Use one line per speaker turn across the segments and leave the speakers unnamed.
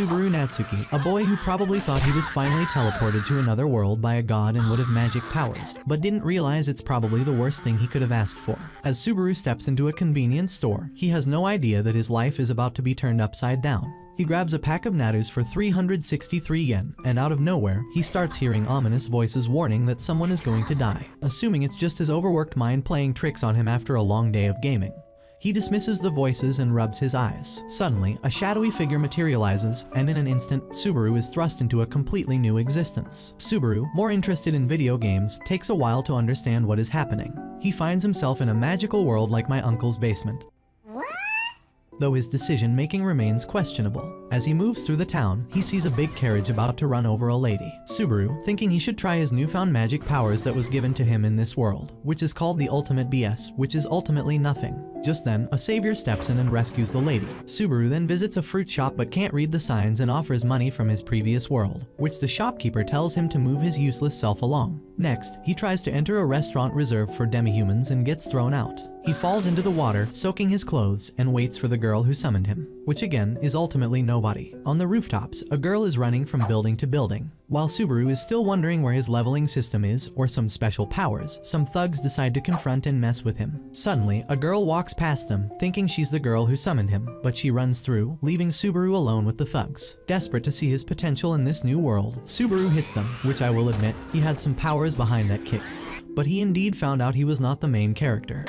Subaru Natsuki, a boy who probably thought he was finally teleported to another world by a god and would have magic powers, but didn't realize it's probably the worst thing he could have asked for. As Subaru steps into a convenience store, he has no idea that his life is about to be turned upside down. He grabs a pack of nattus for 363 yen, and out of nowhere, he starts hearing ominous voices warning that someone is going to die, assuming it's just his overworked mind playing tricks on him after a long day of gaming. He dismisses the voices and rubs his eyes. Suddenly, a shadowy figure materializes, and in an instant, Subaru is thrust into a completely new existence. Subaru, more interested in video games, takes a while to understand what is happening. He finds himself in a magical world like my uncle's basement, though his decision-making remains questionable. As he moves through the town, he sees a big carriage about to run over a lady. Subaru, thinking he should try his newfound magic powers that was given to him in this world, which is called the ultimate BS, which is ultimately nothing. Just then, a savior steps in and rescues the lady. Subaru then visits a fruit shop but can't read the signs and offers money from his previous world, which the shopkeeper tells him to move his useless self along. Next, he tries to enter a restaurant reserved for demi-humans and gets thrown out. He falls into the water, soaking his clothes, and waits for the girl who summoned him, which again is ultimately nobody. On the rooftops, a girl is running from building to building. While Subaru is still wondering where his leveling system is or some special powers, some thugs decide to confront and mess with him. Suddenly, a girl walks past them, thinking she's the girl who summoned him, but she runs through, leaving Subaru alone with the thugs. Desperate to see his potential in this new world, Subaru hits them, which I will admit, he had some powers behind that kick. But he indeed found out he was not the main character.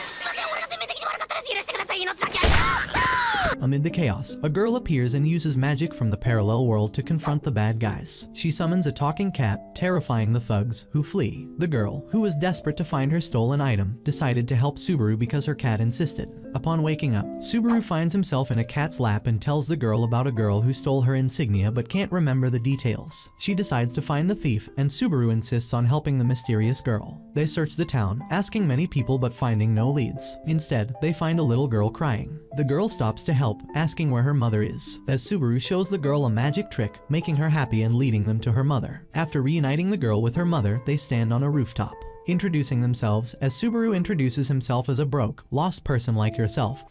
Amid the chaos, a girl appears and uses magic from the parallel world to confront the bad guys. She summons a talking cat, terrifying the thugs, who flee. The girl, who was desperate to find her stolen item, decided to help Subaru because her cat insisted. Upon waking up, Subaru finds himself in a cat's lap and tells the girl about a girl who stole her insignia but can't remember the details. She decides to find the thief, and Subaru insists on helping the mysterious girl. They search the town, asking many people but finding no leads. Instead, they find a little girl crying. The girl stops to help, asking where her mother is, as Subaru shows the girl a magic trick, making her happy and leading them to her mother. After reuniting the girl with her mother, they stand on a rooftop, introducing themselves, as Subaru introduces himself as a broke, lost person like yourself,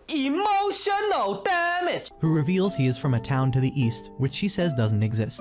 emotional damage, who reveals he is from a town to the east, which she says doesn't exist.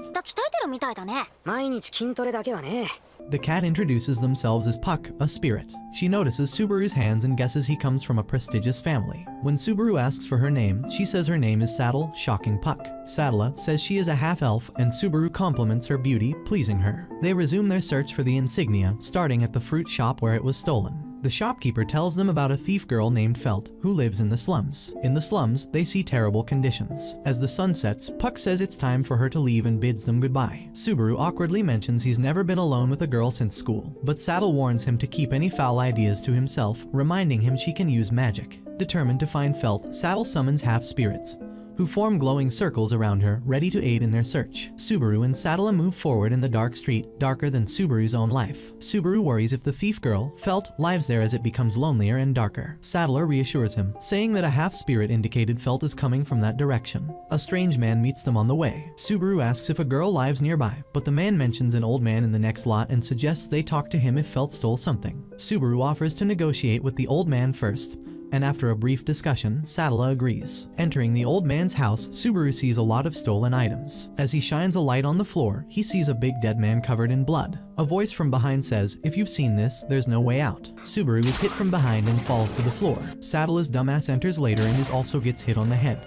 The cat introduces themselves as Puck, a spirit. She notices Subaru's hands and guesses he comes from a prestigious family. When Subaru asks for her name, she says her name is Saddle, shocking Puck. Saddle says she is a half-elf, and Subaru compliments her beauty, pleasing her. They resume their search for the insignia, starting at the fruit shop where it was stolen. The shopkeeper tells them about a thief girl named Felt, who lives in the slums. In the slums, they see terrible conditions. As the sun sets, Puck says it's time for her to leave and bids them goodbye. Subaru awkwardly mentions he's never been alone with a girl since school, but Saddle warns him to keep any foul ideas to himself, reminding him she can use magic. Determined to find Felt, Saddle summons half-spirits, who form glowing circles around her, ready to aid in their search. Subaru and Saddle move forward in the dark street, darker than Subaru's own life. Subaru worries if the thief girl, Felt, lives there as it becomes lonelier and darker. Saddler reassures him, saying that a half-spirit indicated Felt is coming from that direction. A strange man meets them on the way. Subaru asks if a girl lives nearby, but the man mentions an old man in the next lot and suggests they talk to him if Felt stole something. Subaru offers to negotiate with the old man first, and after a brief discussion, Saddle agrees. Entering the old man's house, Subaru sees a lot of stolen items. As he shines a light on the floor, he sees a big dead man covered in blood. A voice from behind says, "If you've seen this, there's no way out." Subaru is hit from behind and falls to the floor. Saddle as dumbass enters later and also gets hit on the head.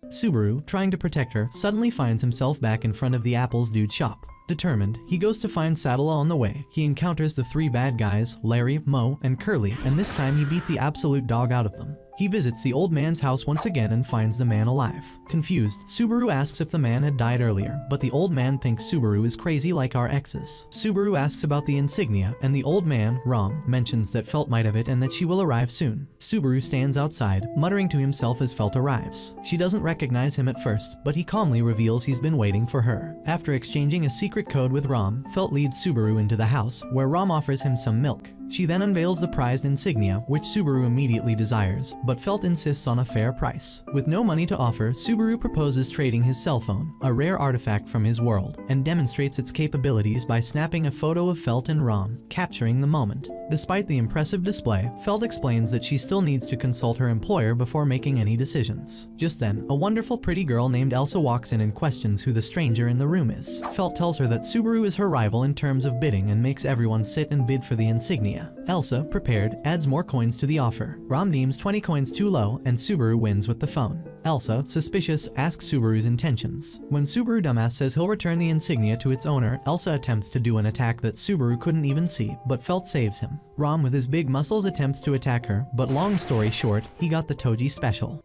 Subaru, trying to protect her, suddenly finds himself back in front of the Apple's dude shop. Determined, he goes to find Saddle on the way. He encounters the three bad guys, Larry, Mo, and Curly, and this time he beat the absolute dog out of them. He visits the old man's house once again and finds the man alive. Confused, Subaru asks if the man had died earlier, but the old man thinks Subaru is crazy like our exes. Subaru asks about the insignia, and the old man, Rom, mentions that Felt might have it and that she will arrive soon. Subaru stands outside, muttering to himself as Felt arrives. She doesn't recognize him at first, but he calmly reveals he's been waiting for her. After exchanging a secret code with Rom, Felt leads Subaru into the house, where Rom offers him some milk. She then unveils the prized insignia, which Subaru immediately desires, but Felt insists on a fair price. With no money to offer, Subaru proposes trading his cell phone, a rare artifact from his world, and demonstrates its capabilities by snapping a photo of Felt and Rom, capturing the moment. Despite the impressive display, Felt explains that she still needs to consult her employer before making any decisions. Just then, a wonderful pretty girl named Elsa walks in and questions who the stranger in the room is. Felt tells her that Subaru is her rival in terms of bidding and makes everyone sit and bid for the insignia. Elsa, prepared, adds more coins to the offer. Rom deems 20 coins too low, and Subaru wins with the phone. Elsa, suspicious, asks Subaru's intentions. When Subaru dumbass says he'll return the insignia to its owner, Elsa attempts to do an attack that Subaru couldn't even see, but Felt saves him. Rom with his big muscles attempts to attack her, but long story short, he got the Toji special.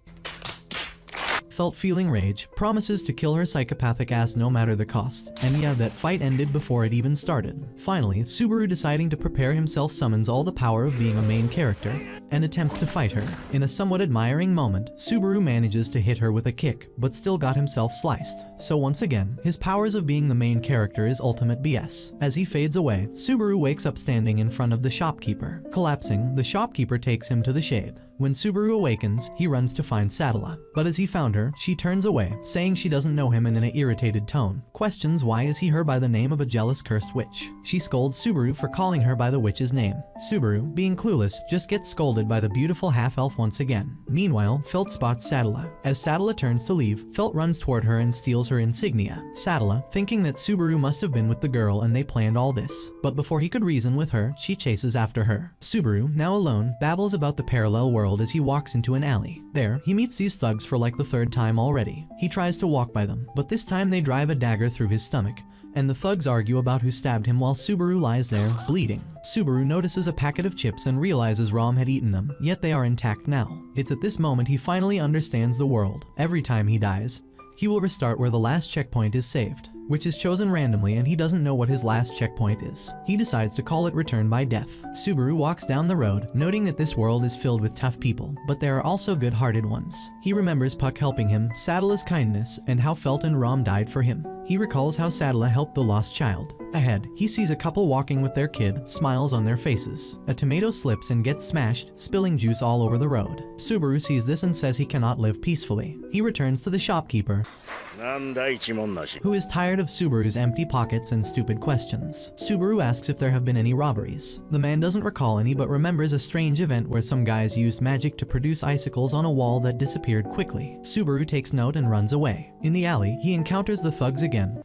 Felt feeling rage, promises to kill her psychopathic ass no matter the cost, and yeah, that fight ended before it even started. Finally, Subaru, deciding to prepare himself, summons all the power of being a main character and attempts to fight her. In a somewhat admiring moment, Subaru manages to hit her with a kick, but still got himself sliced. So once again, his powers of being the main character is ultimate BS. As he fades away, Subaru wakes up standing in front of the shopkeeper. Collapsing, the shopkeeper takes him to the shade. When Subaru awakens, he runs to find Sadala. But as he found her, she turns away, saying she doesn't know him, and in an irritated tone questions why is he her by the name of a jealous cursed witch. She scolds Subaru for calling her by the witch's name. Subaru, being clueless, just gets scolded by the beautiful half-elf once again. Meanwhile, Felt spots Sadala. As Sadala turns to leave, Felt runs toward her and steals her insignia. Sadala, thinking that Subaru must have been with the girl and they planned all this. But before he could reason with her, she chases after her. Subaru, now alone, babbles about the parallel world as he walks into an alley. There, he meets these thugs for like the third time already. He tries to walk by them, but this time they drive a dagger through his stomach, and the thugs argue about who stabbed him while Subaru lies there, bleeding. Subaru notices a packet of chips and realizes Rom had eaten them, yet they are intact now. It's at this moment he finally understands the world. Every time he dies, he will restart where the last checkpoint is saved, which is chosen randomly, and he doesn't know what his last checkpoint is. He decides to call it Return by Death. Subaru walks down the road, noting that this world is filled with tough people, but there are also good-hearted ones. He remembers Puck helping him, Sadala's kindness, and how Felt and Rom died for him. He recalls how Sadala helped the lost child. Ahead, he sees a couple walking with their kid, smiles on their faces. A tomato slips and gets smashed, spilling juice all over the road. Subaru sees this and says he cannot live peacefully. He returns to the shopkeeper, who is tired of Subaru's empty pockets and stupid questions. Subaru asks if there have been any robberies. The man doesn't recall any, but remembers a strange event where some guys used magic to produce icicles on a wall that disappeared quickly. Subaru takes note and runs away. In the alley, he encounters the thugs again.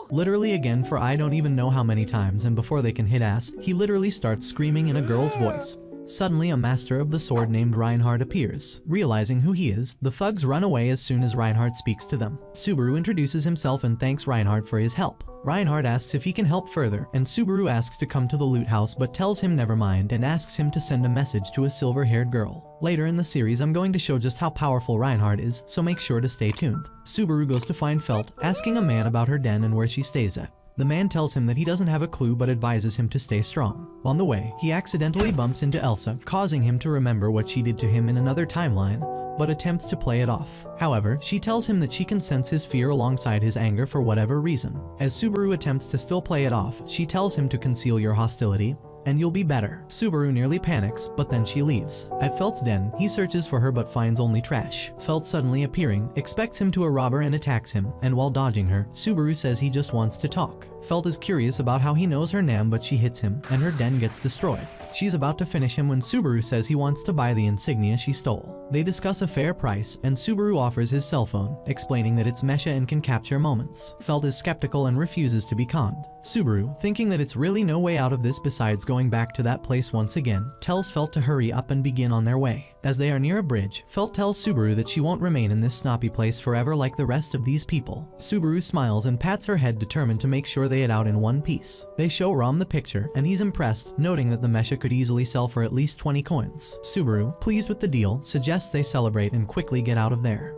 Literally again for I don't even know how many times, and before they can hit ass, he literally starts screaming in a girl's voice. Suddenly, a master of the sword named Reinhardt appears. Realizing who he is, the thugs run away as soon as Reinhardt speaks to them. Subaru introduces himself and thanks Reinhardt for his help. Reinhardt asks if he can help further, and Subaru asks to come to the loot house but tells him never mind and asks him to send a message to a silver-haired girl. Later in the series, I'm going to show just how powerful Reinhardt is, so make sure to stay tuned. Subaru goes to find Felt, asking a man about her den and where she stays at. The man tells him that he doesn't have a clue but advises him to stay strong. On the way, he accidentally bumps into Elsa, causing him to remember what she did to him in another timeline, but attempts to play it off. However, she tells him that she can sense his fear alongside his anger for whatever reason. As Subaru attempts to still play it off, she tells him to conceal your hostility, and you'll be better. Subaru nearly panics, but then she leaves. At Felt's den, he searches for her but finds only trash. Felt suddenly appearing, expects him to a robber and attacks him, and while dodging her, Subaru says he just wants to talk. Felt is curious about how he knows her name, but she hits him, and her den gets destroyed. She's about to finish him when Subaru says he wants to buy the insignia she stole. They discuss a fair price, and Subaru offers his cell phone, explaining that it's mecha and can capture moments. Felt is skeptical and refuses to be conned. Subaru, thinking that it's really no way out of this besides going back to that place once again, tells Felt to hurry up and begin on their way. As they are near a bridge, Felt tells Subaru that she won't remain in this snoppy place forever like the rest of these people. Subaru smiles and pats her head, determined to make sure they get out in one piece. They show Rom the picture, and he's impressed, noting that the mecha could easily sell for at least 20 coins. Subaru, pleased with the deal, suggests they celebrate and quickly get out of there.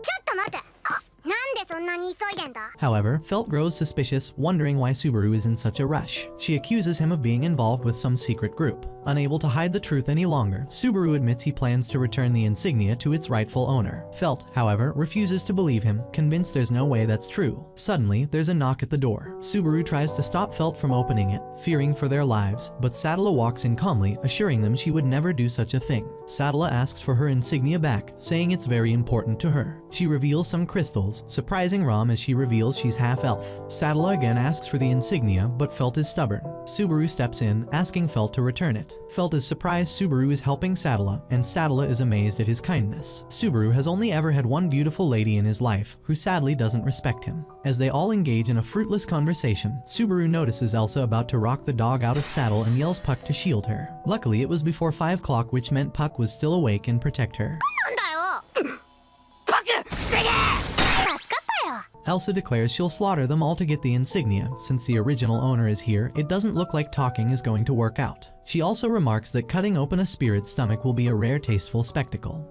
なんでそんなに
However, Felt grows suspicious, wondering why Subaru is in such a rush. She accuses him of being involved with some secret group. Unable to hide the truth any longer, Subaru admits he plans to return the insignia to its rightful owner. Felt, however, refuses to believe him, convinced there's no way that's true. Suddenly, there's a knock at the door. Subaru tries to stop Felt from opening it, fearing for their lives, but Sadala walks in calmly, assuring them she would never do such a thing. Sadala asks for her insignia back, saying it's very important to her. She reveals some crystals, surprising Rom as she reveals she's half-elf. Sadala again asks for the insignia, but Felt is stubborn. Subaru steps in, asking Felt to return it. Felt is surprised Subaru is helping Sadala, and Sadala is amazed at his kindness. Subaru has only ever had one beautiful lady in his life, who sadly doesn't respect him. As they all engage in a fruitless conversation, Subaru notices Elsa about to rock the dog out of saddle and yells Puck to shield her. Luckily, it was before 5 o'clock, which meant Puck was still awake and protect her. Elsa declares she'll slaughter them all to get the insignia. Since the original owner is here, it doesn't look like talking is going to work out. She also remarks that cutting open a spirit's stomach will be a rare tasteful spectacle.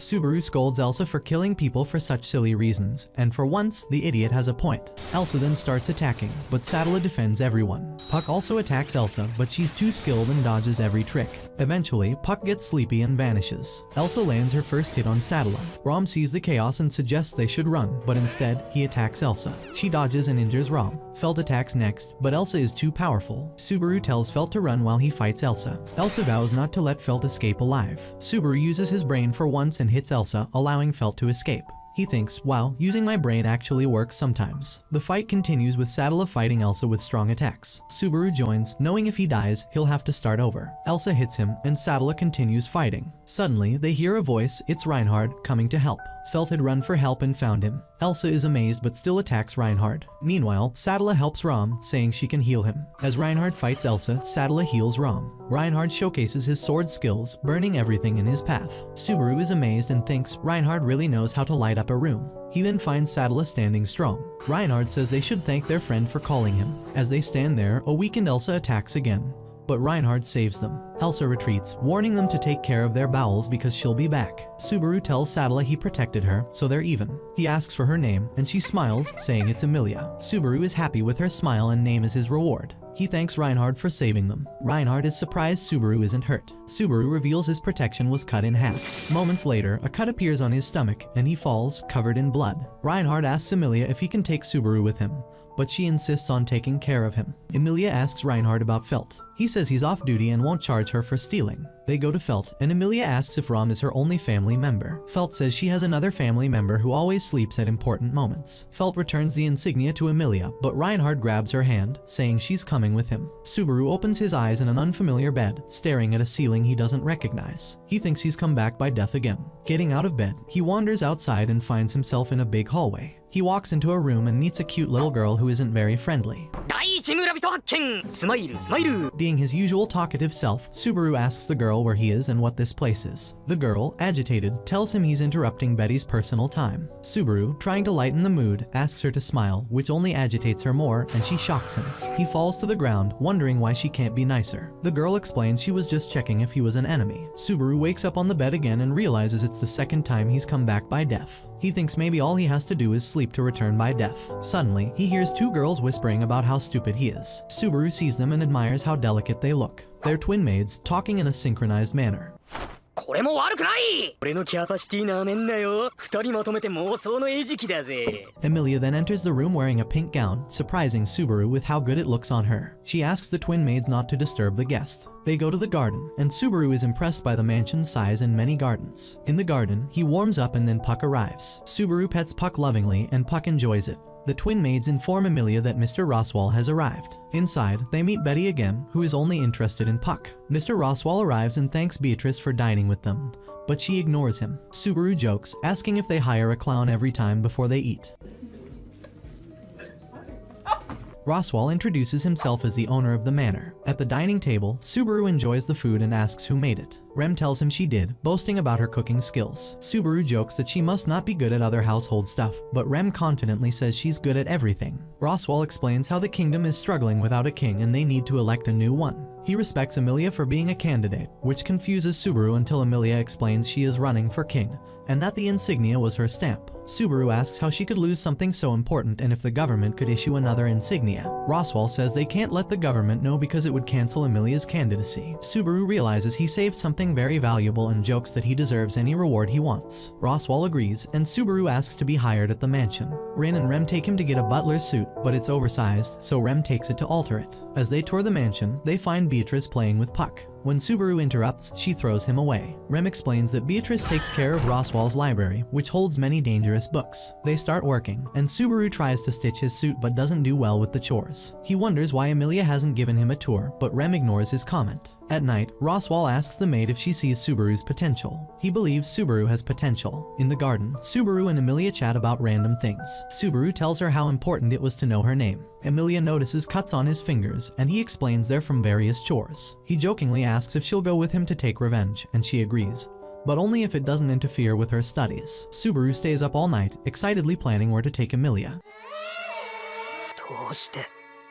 Subaru scolds Elsa for killing people for such silly reasons, and for once, the idiot has a point. Elsa then starts attacking, but Sadala defends everyone. Puck also attacks Elsa, but she's too skilled and dodges every trick. Eventually, Puck gets sleepy and vanishes. Elsa lands her first hit on Sadala. Rom sees the chaos and suggests they should run, but instead, he attacks Elsa. She dodges and injures Rom. Felt attacks next, but Elsa is too powerful. Subaru tells Felt to run while he fights Elsa. Elsa vows not to let Felt escape alive. Subaru uses his brain for once and hits Elsa, allowing Felt to escape. He thinks, wow, using my brain actually works sometimes. The fight continues with Sadala fighting Elsa with strong attacks. Subaru joins, knowing if he dies, he'll have to start over. Elsa hits him, and Sadala continues fighting. Suddenly, they hear a voice, it's Reinhard, coming to help. Felt had run for help and found him. Elsa is amazed but still attacks Reinhard. Meanwhile, Sadala helps Rom, saying she can heal him. As Reinhard fights Elsa, Sadala heals Rom. Reinhard showcases his sword skills, burning everything in his path. Subaru is amazed and thinks Reinhard really knows how to light up a room. He then finds Sadala standing strong. Reinhard says they should thank their friend for calling him. As they stand there, a weakened Elsa attacks again, but Reinhard saves them. Elsa retreats, warning them to take care of their bowels because she'll be back. Subaru tells Sadala he protected her, so they're even. He asks for her name, and she smiles, saying it's Emilia. Subaru is happy with her smile and name as his reward. He thanks Reinhard for saving them. Reinhard is surprised Subaru isn't hurt. Subaru reveals his protection was cut in half. Moments later, a cut appears on his stomach, and he falls, covered in blood. Reinhard asks Emilia if he can take Subaru with him, but she insists on taking care of him. Emilia asks Reinhard about Felt. He says he's off duty and won't charge her for stealing. They go to Felt, and Emilia asks if Rom is her only family member. Felt says she has another family member who always sleeps at important moments. Felt returns the insignia to Emilia, but Reinhard grabs her hand, saying she's coming with him. Subaru opens his eyes in an unfamiliar bed, staring at a ceiling he doesn't recognize. He thinks he's come back by death again. Getting out of bed, he wanders outside and finds himself in a big hallway. He walks into a room and meets a cute little girl who isn't very friendly. Being his usual talkative self, Subaru asks the girl where he is and what this place is. The girl, agitated, tells him he's interrupting Betty's personal time. Subaru, trying to lighten the mood, asks her to smile, which only agitates her more, and she shocks him. He falls to the ground, wondering why she can't be nicer. The girl explains she was just checking if he was an enemy. Subaru wakes up on the bed again and realizes it's the second time he's come back by death. He thinks maybe all he has to do is sleep to return by death. Suddenly, he hears two girls whispering about how stupid he is. Subaru sees them and admires how delicate they look. They're twin maids, talking in a synchronized manner. Emilia then enters the room wearing a pink gown, surprising Subaru with how good it looks on her. She asks the twin maids not to disturb the guest. They go to the garden, and Subaru is impressed by the mansion's size and many gardens. In the garden, he warms up and then Puck arrives. Subaru pets Puck lovingly, and Puck enjoys it. The twin maids inform Emilia that Mr. Roswell has arrived. Inside, they meet Betty again, who is only interested in Puck. Mr. Roswell arrives and thanks Beatrice for dining with them, but she ignores him. Subaru jokes, asking if they hire a clown every time before they eat. Roswell introduces himself as the owner of the manor. At the dining table, Subaru enjoys the food and asks who made it. Rem tells him she did, boasting about her cooking skills. Subaru jokes that she must not be good at other household stuff, but Rem confidently says she's good at everything. Roswell explains how the kingdom is struggling without a king and they need to elect a new one. He respects Emilia for being a candidate, which confuses Subaru until Emilia explains she is running for king, and that the insignia was her stamp. Subaru asks how she could lose something so important and if the government could issue another insignia. Roswaal says they can't let the government know because it would cancel Emilia's candidacy. Subaru realizes he saved something very valuable and jokes that he deserves any reward he wants. Roswaal agrees, and Subaru asks to be hired at the mansion. Rin and Rem take him to get a butler's suit, but it's oversized, so Rem takes it to alter it. As they tour the mansion, they find Beatrice playing with Puck. When Subaru interrupts, she throws him away. Rem explains that Beatrice takes care of Roswaal's library, which holds many dangerous books. They start working, and Subaru tries to stitch his suit but doesn't do well with the chores. He wonders why Emilia hasn't given him a tour, but Rem ignores his comment. At night, Roswaal asks the maid if she sees Subaru's potential. He believes Subaru has potential. In the garden, Subaru and Emilia chat about random things. Subaru tells her how important it was to know her name. Emilia notices cuts on his fingers, and he explains they're from various chores. He jokingly asks if she'll go with him to take revenge, and she agrees, but only if it doesn't interfere with her studies. Subaru stays up all night, excitedly planning where to take Emilia.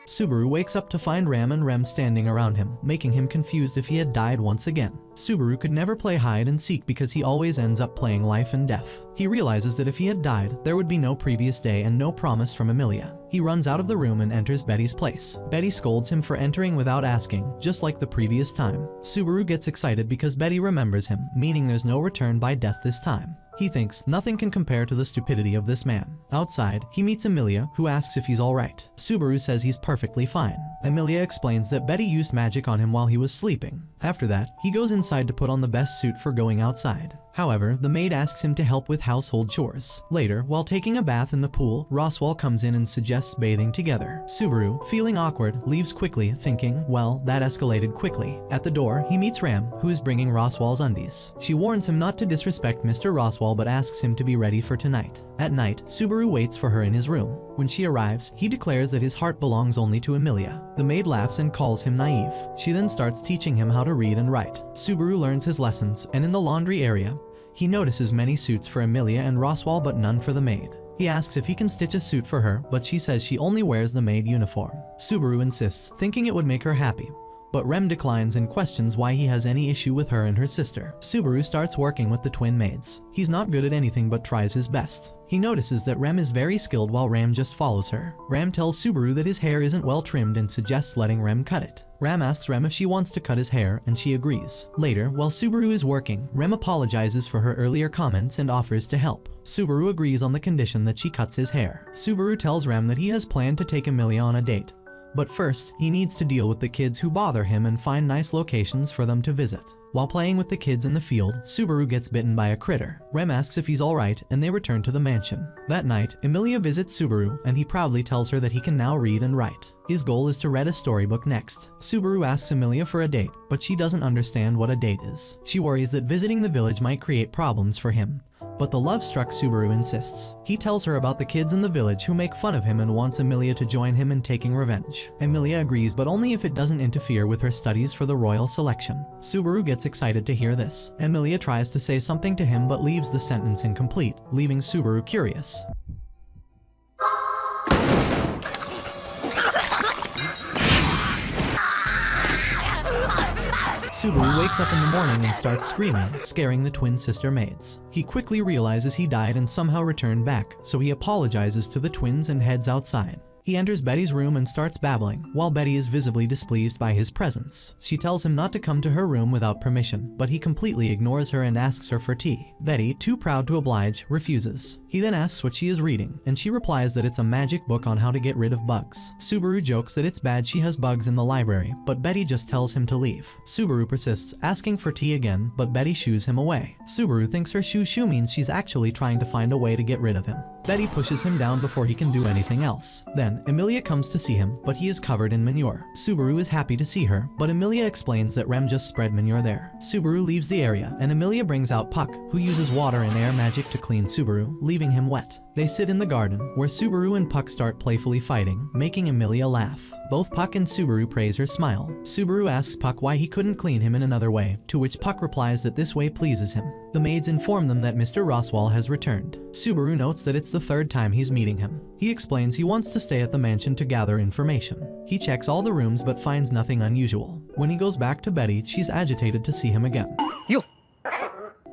Subaru wakes up to find Ram and Rem standing around him, making him confused if he had died once again. Subaru could never play hide and seek because he always ends up playing life and death. He realizes that if he had died, there would be no previous day and no promise from Emilia. He runs out of the room and enters Betty's place. Betty scolds him for entering without asking, just like the previous time. Subaru gets excited because Betty remembers him, meaning there's no return by death this time. He thinks nothing can compare to the stupidity of this man. Outside, he meets Emilia, who asks if he's alright. Subaru says he's perfectly fine. Emilia explains that Betty used magic on him while he was sleeping. After that, he goes inside to put on the best suit for going outside. However, the maid asks him to help with household chores. Later, while taking a bath in the pool, Roswaal comes in and suggests bathing together. Subaru, feeling awkward, leaves quickly, thinking, well, that escalated quickly. At the door, he meets Ram, who is bringing Roswaal's undies. She warns him not to disrespect Mr. Roswaal but asks him to be ready for tonight. At night, Subaru waits for her in his room. When she arrives, he declares that his heart belongs only to Emilia. The maid laughs and calls him naive. She then starts teaching him how to read and write. Subaru learns his lessons, and in the laundry area, he notices many suits for Emilia and Roswaal but none for the maid. He asks if he can stitch a suit for her, but she says she only wears the maid uniform. Subaru insists, thinking it would make her happy, but Rem declines and questions why he has any issue with her and her sister. Subaru starts working with the twin maids. He's not good at anything but tries his best. He notices that Rem is very skilled while Ram just follows her. Ram tells Subaru that his hair isn't well trimmed and suggests letting Rem cut it. Ram asks Rem if she wants to cut his hair, and she agrees. Later, while Subaru is working, Rem apologizes for her earlier comments and offers to help. Subaru agrees on the condition that she cuts his hair. Subaru tells Rem that he has planned to take Emilia on a date, but first, he needs to deal with the kids who bother him and find nice locations for them to visit. While playing with the kids in the field, Subaru gets bitten by a critter. Rem asks if he's alright, and they return to the mansion. That night, Emilia visits Subaru, and he proudly tells her that he can now read and write. His goal is to read a storybook next. Subaru asks Emilia for a date, but she doesn't understand what a date is. She worries that visiting the village might create problems for him, but the love-struck Subaru insists. He tells her about the kids in the village who make fun of him and wants Emilia to join him in taking revenge. Emilia agrees, but only if it doesn't interfere with her studies for the royal selection. Subaru gets excited to hear this. Emilia tries to say something to him but leaves the sentence incomplete, leaving Subaru curious. Subaru wakes up in the morning and starts screaming, scaring the twin sister maids. He quickly realizes he died and somehow returned back, so he apologizes to the twins and heads outside. He enters Betty's room and starts babbling, while Betty is visibly displeased by his presence. She tells him not to come to her room without permission, but he completely ignores her and asks her for tea. Betty, too proud to oblige, refuses. He then asks what she is reading, and she replies that it's a magic book on how to get rid of bugs. Subaru jokes that it's bad she has bugs in the library, but Betty just tells him to leave. Subaru persists, asking for tea again, but Betty shoos him away. Subaru thinks her shoo means she's actually trying to find a way to get rid of him. Betty pushes him down before he can do anything else. Then, Emilia comes to see him, but he is covered in manure. Subaru is happy to see her, but Emilia explains that Rem just spread manure there. Subaru leaves the area, and Emilia brings out Puck, who uses water and air magic to clean Subaru, leaving him wet. They sit in the garden, where Subaru and Puck start playfully fighting, making Emilia laugh. Both Puck and Subaru praise her smile. Subaru asks Puck why he couldn't clean him in another way, to which Puck replies that this way pleases him. The maids inform them that Mr. Roswell has returned. Subaru notes that it's the third time he's meeting him. He explains he wants to stay at the mansion to gather information. He checks all the rooms but finds nothing unusual. When he goes back to Betty, she's agitated to see him again.
Yo.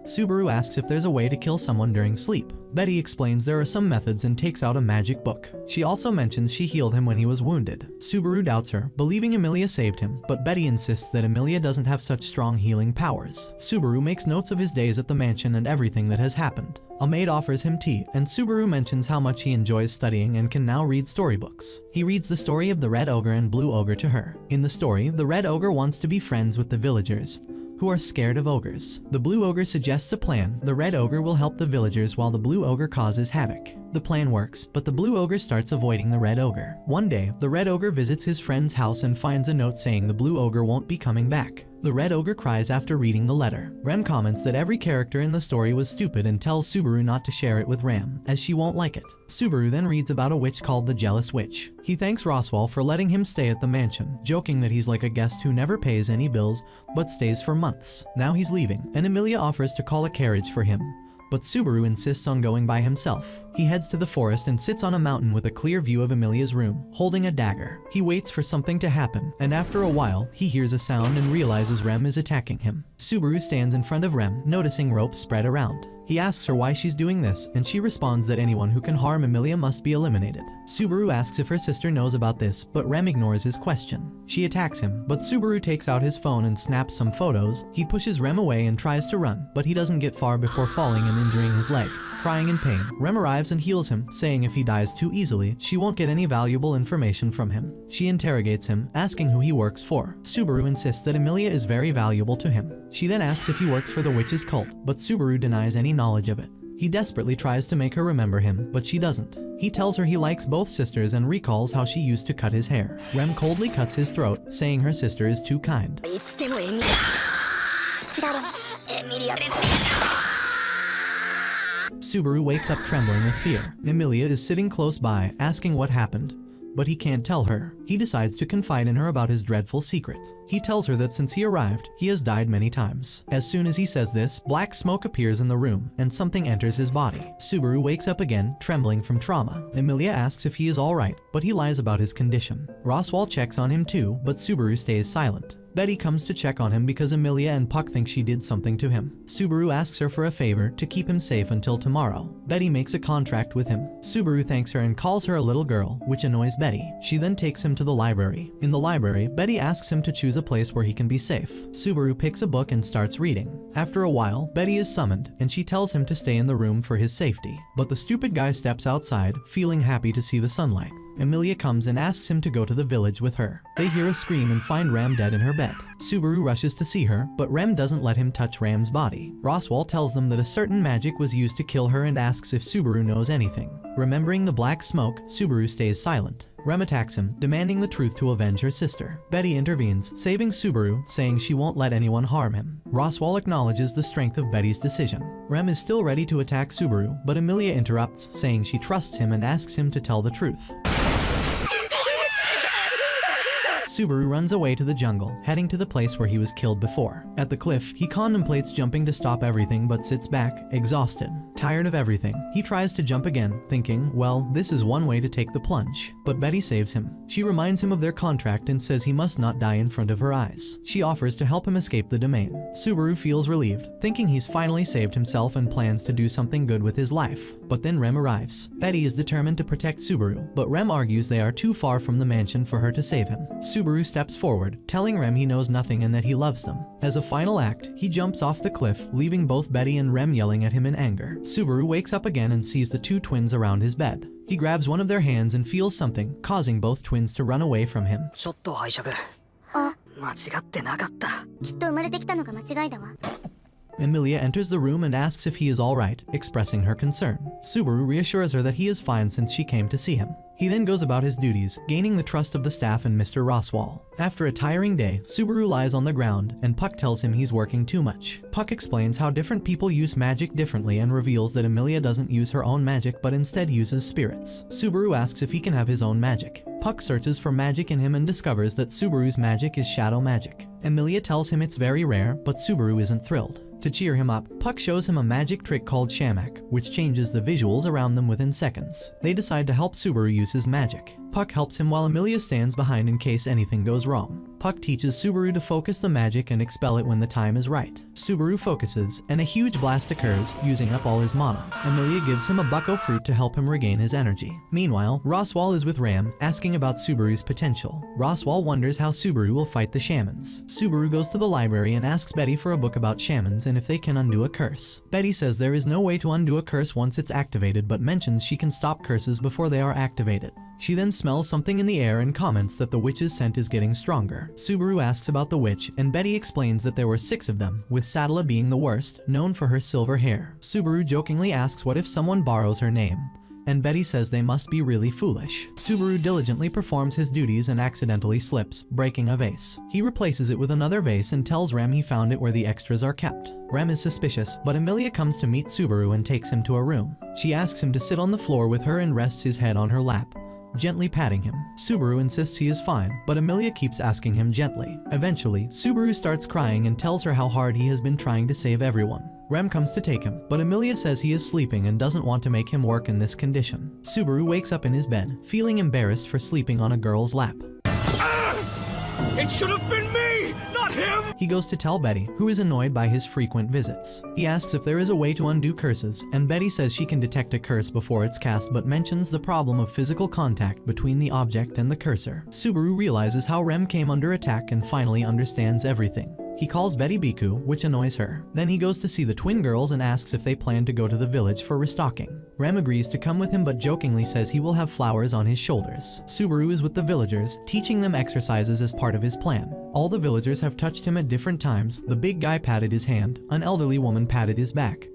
Subaru asks if there's a way to kill someone during sleep. Betty explains there are some methods and takes out a magic book. She also mentions she healed him when he was wounded. Subaru doubts her, believing Emilia saved him, but Betty insists that Emilia doesn't have such strong healing powers. Subaru makes notes of his days at the mansion and everything that has happened. A maid offers him tea, and Subaru mentions how much he enjoys studying and can now read storybooks. He reads the story of the Red Ogre and Blue Ogre to her. In the story, the Red Ogre wants to be friends with the villagers, who are scared of ogres. The Blue Ogre suggests a plan. The Red Ogre will help the villagers while the Blue Ogre causes havoc. The plan works, but the Blue Ogre starts avoiding the Red Ogre. One day, the Red Ogre visits his friend's house and finds a note saying the Blue Ogre won't be coming back. The Red Ogre cries after reading the letter. Rem comments that every character in the story was stupid and tells Subaru not to share it with Ram, as she won't like it. Subaru then reads about a witch called the Jealous Witch. He thanks Roswell for letting him stay at the mansion, joking that he's like a guest who never pays any bills, but stays for months. Now he's leaving, and Emilia offers to call a carriage for him, but Subaru insists on going by himself. He heads to the forest and sits on a mountain with a clear view of Emilia's room, holding a dagger. He waits for something to happen, and after a while, he hears a sound and realizes Rem is attacking him. Subaru stands in front of Rem, noticing ropes spread around. He asks her why she's doing this, and she responds that anyone who can harm Emilia must be eliminated. Subaru asks if her sister knows about this, but Rem ignores his question. She attacks him, but Subaru takes out his phone and snaps some photos. He pushes Rem away and tries to run, but he doesn't get far before falling and injuring his leg. Crying in pain, Rem arrives and heals him, saying if he dies too easily, she won't get any valuable information from him. She interrogates him, asking who he works for. Subaru insists that Emilia is very valuable to him. She then asks if he works for the witch's cult, but Subaru denies any knowledge of it. He desperately tries to make her remember him, but she doesn't. He tells her he likes both sisters and recalls how she used to cut his hair. Rem coldly cuts his throat, saying her sister is too kind. Subaru wakes up trembling with fear. Emilia is sitting close by, asking what happened, but he can't tell her. He decides to confide in her about his dreadful secret. He tells her that since he arrived, he has died many times. As soon as he says this, black smoke appears in the room, and something enters his body. Subaru wakes up again, trembling from trauma. Emilia asks if he is alright, but he lies about his condition. Roswell checks on him too, but Subaru stays silent. Betty comes to check on him because Emilia and Puck think she did something to him. Subaru asks her for a favor to keep him safe until tomorrow. Betty makes a contract with him. Subaru thanks her and calls her a little girl, which annoys Betty. She then takes him to the library. In the library, Betty asks him to choose a place where he can be safe. Subaru picks a book and starts reading. After a while, Betty is summoned, and she tells him to stay in the room for his safety. But the stupid guy steps outside, feeling happy to see the sunlight. Emilia comes and asks him to go to the village with her. They hear a scream and find Ram dead in her bed. Subaru rushes to see her, but Rem doesn't let him touch Ram's body. Roswell tells them that a certain magic was used to kill her and asks if Subaru knows anything. Remembering the black smoke, Subaru stays silent. Rem attacks him, demanding the truth to avenge her sister. Betty intervenes, saving Subaru, saying she won't let anyone harm him. Roswell acknowledges the strength of Betty's decision. Rem is still ready to attack Subaru, but Emilia interrupts, saying she trusts him and asks him to tell the truth. Subaru runs away to the jungle, heading to the place where he was killed before. At the cliff, he contemplates jumping to stop everything but sits back, exhausted. Tired of everything, he tries to jump again, thinking, well, this is one way to take the plunge. But Betty saves him. She reminds him of their contract and says he must not die in front of her eyes. She offers to help him escape the domain. Subaru feels relieved, thinking he's finally saved himself and plans to do something good with his life. But then Rem arrives. Betty is determined to protect Subaru, but Rem argues they are too far from the mansion for her to save him. Subaru steps forward, telling Rem he knows nothing and that he loves them. As a final act, he jumps off the cliff, leaving both Betty and Rem yelling at him in anger. Subaru wakes up again and sees the two twins around his bed. He grabs one of their hands and feels something, causing both twins to run away from him.
ちょっと拝借。間違ってなかった。
きっと生まれてきたのが間違いだわ。
Emilia enters the room and asks if he is alright, expressing her concern. Subaru reassures her that he is fine since she came to see him. He then goes about his duties, gaining the trust of the staff and Mr. Roswell. After a tiring day, Subaru lies on the ground, and Puck tells him he's working too much. Puck explains how different people use magic differently and reveals that Emilia doesn't use her own magic but instead uses spirits. Subaru asks if he can have his own magic. Puck searches for magic in him and discovers that Subaru's magic is shadow magic. Emilia tells him it's very rare, but Subaru isn't thrilled. To cheer him up, Puck shows him a magic trick called Shamak, which changes the visuals around them within seconds. They decide to help Subaru use his magic. Puck helps him while Emilia stands behind in case anything goes wrong. Puck teaches Subaru to focus the magic and expel it when the time is right. Subaru focuses, and a huge blast occurs, using up all his mana. Emilia gives him a bucko fruit to help him regain his energy. Meanwhile, Roswell is with Ram, asking about Subaru's potential. Roswell wonders how Subaru will fight the shamans. Subaru goes to the library and asks Betty for a book about shamans and if they can undo a curse. Betty says there is no way to undo a curse once it's activated, but mentions she can stop curses before they are activated. She then smells something in the air and comments that the witch's scent is getting stronger. Subaru asks about the witch, and Betty explains that there were 6 of them, with Sadala being the worst, known for her silver hair. Subaru jokingly asks what if someone borrows her name, and Betty says they must be really foolish. Subaru diligently performs his duties and accidentally slips, breaking a vase. He replaces it with another vase and tells Rem he found it where the extras are kept. Rem is suspicious, but Emilia comes to meet Subaru and takes him to a room. She asks him to sit on the floor with her and rests his head on her lap, gently patting him. Subaru insists he is fine, but Emilia keeps asking him gently. Eventually, Subaru starts crying and tells her how hard he has been trying to save everyone. Rem comes to take him, but Emilia says he is sleeping and doesn't want to make him work in this condition. Subaru wakes up in his bed, feeling embarrassed for sleeping on a girl's lap.
It should have been me, not him!
He goes to tell Betty, who is annoyed by his frequent visits. He asks if there is a way to undo curses, and Betty says she can detect a curse before it's cast but mentions the problem of physical contact between the object and the cursor. Subaru realizes how Rem came under attack and finally understands everything. He calls Betty Biku, which annoys her. Then he goes to see the twin girls and asks if they plan to go to the village for restocking. Rem agrees to come with him but jokingly says he will have flowers on his shoulders. Subaru is with the villagers, teaching them exercises as part of his plan. All the villagers have touched him at different times. The big guy patted his hand, an elderly woman patted his back,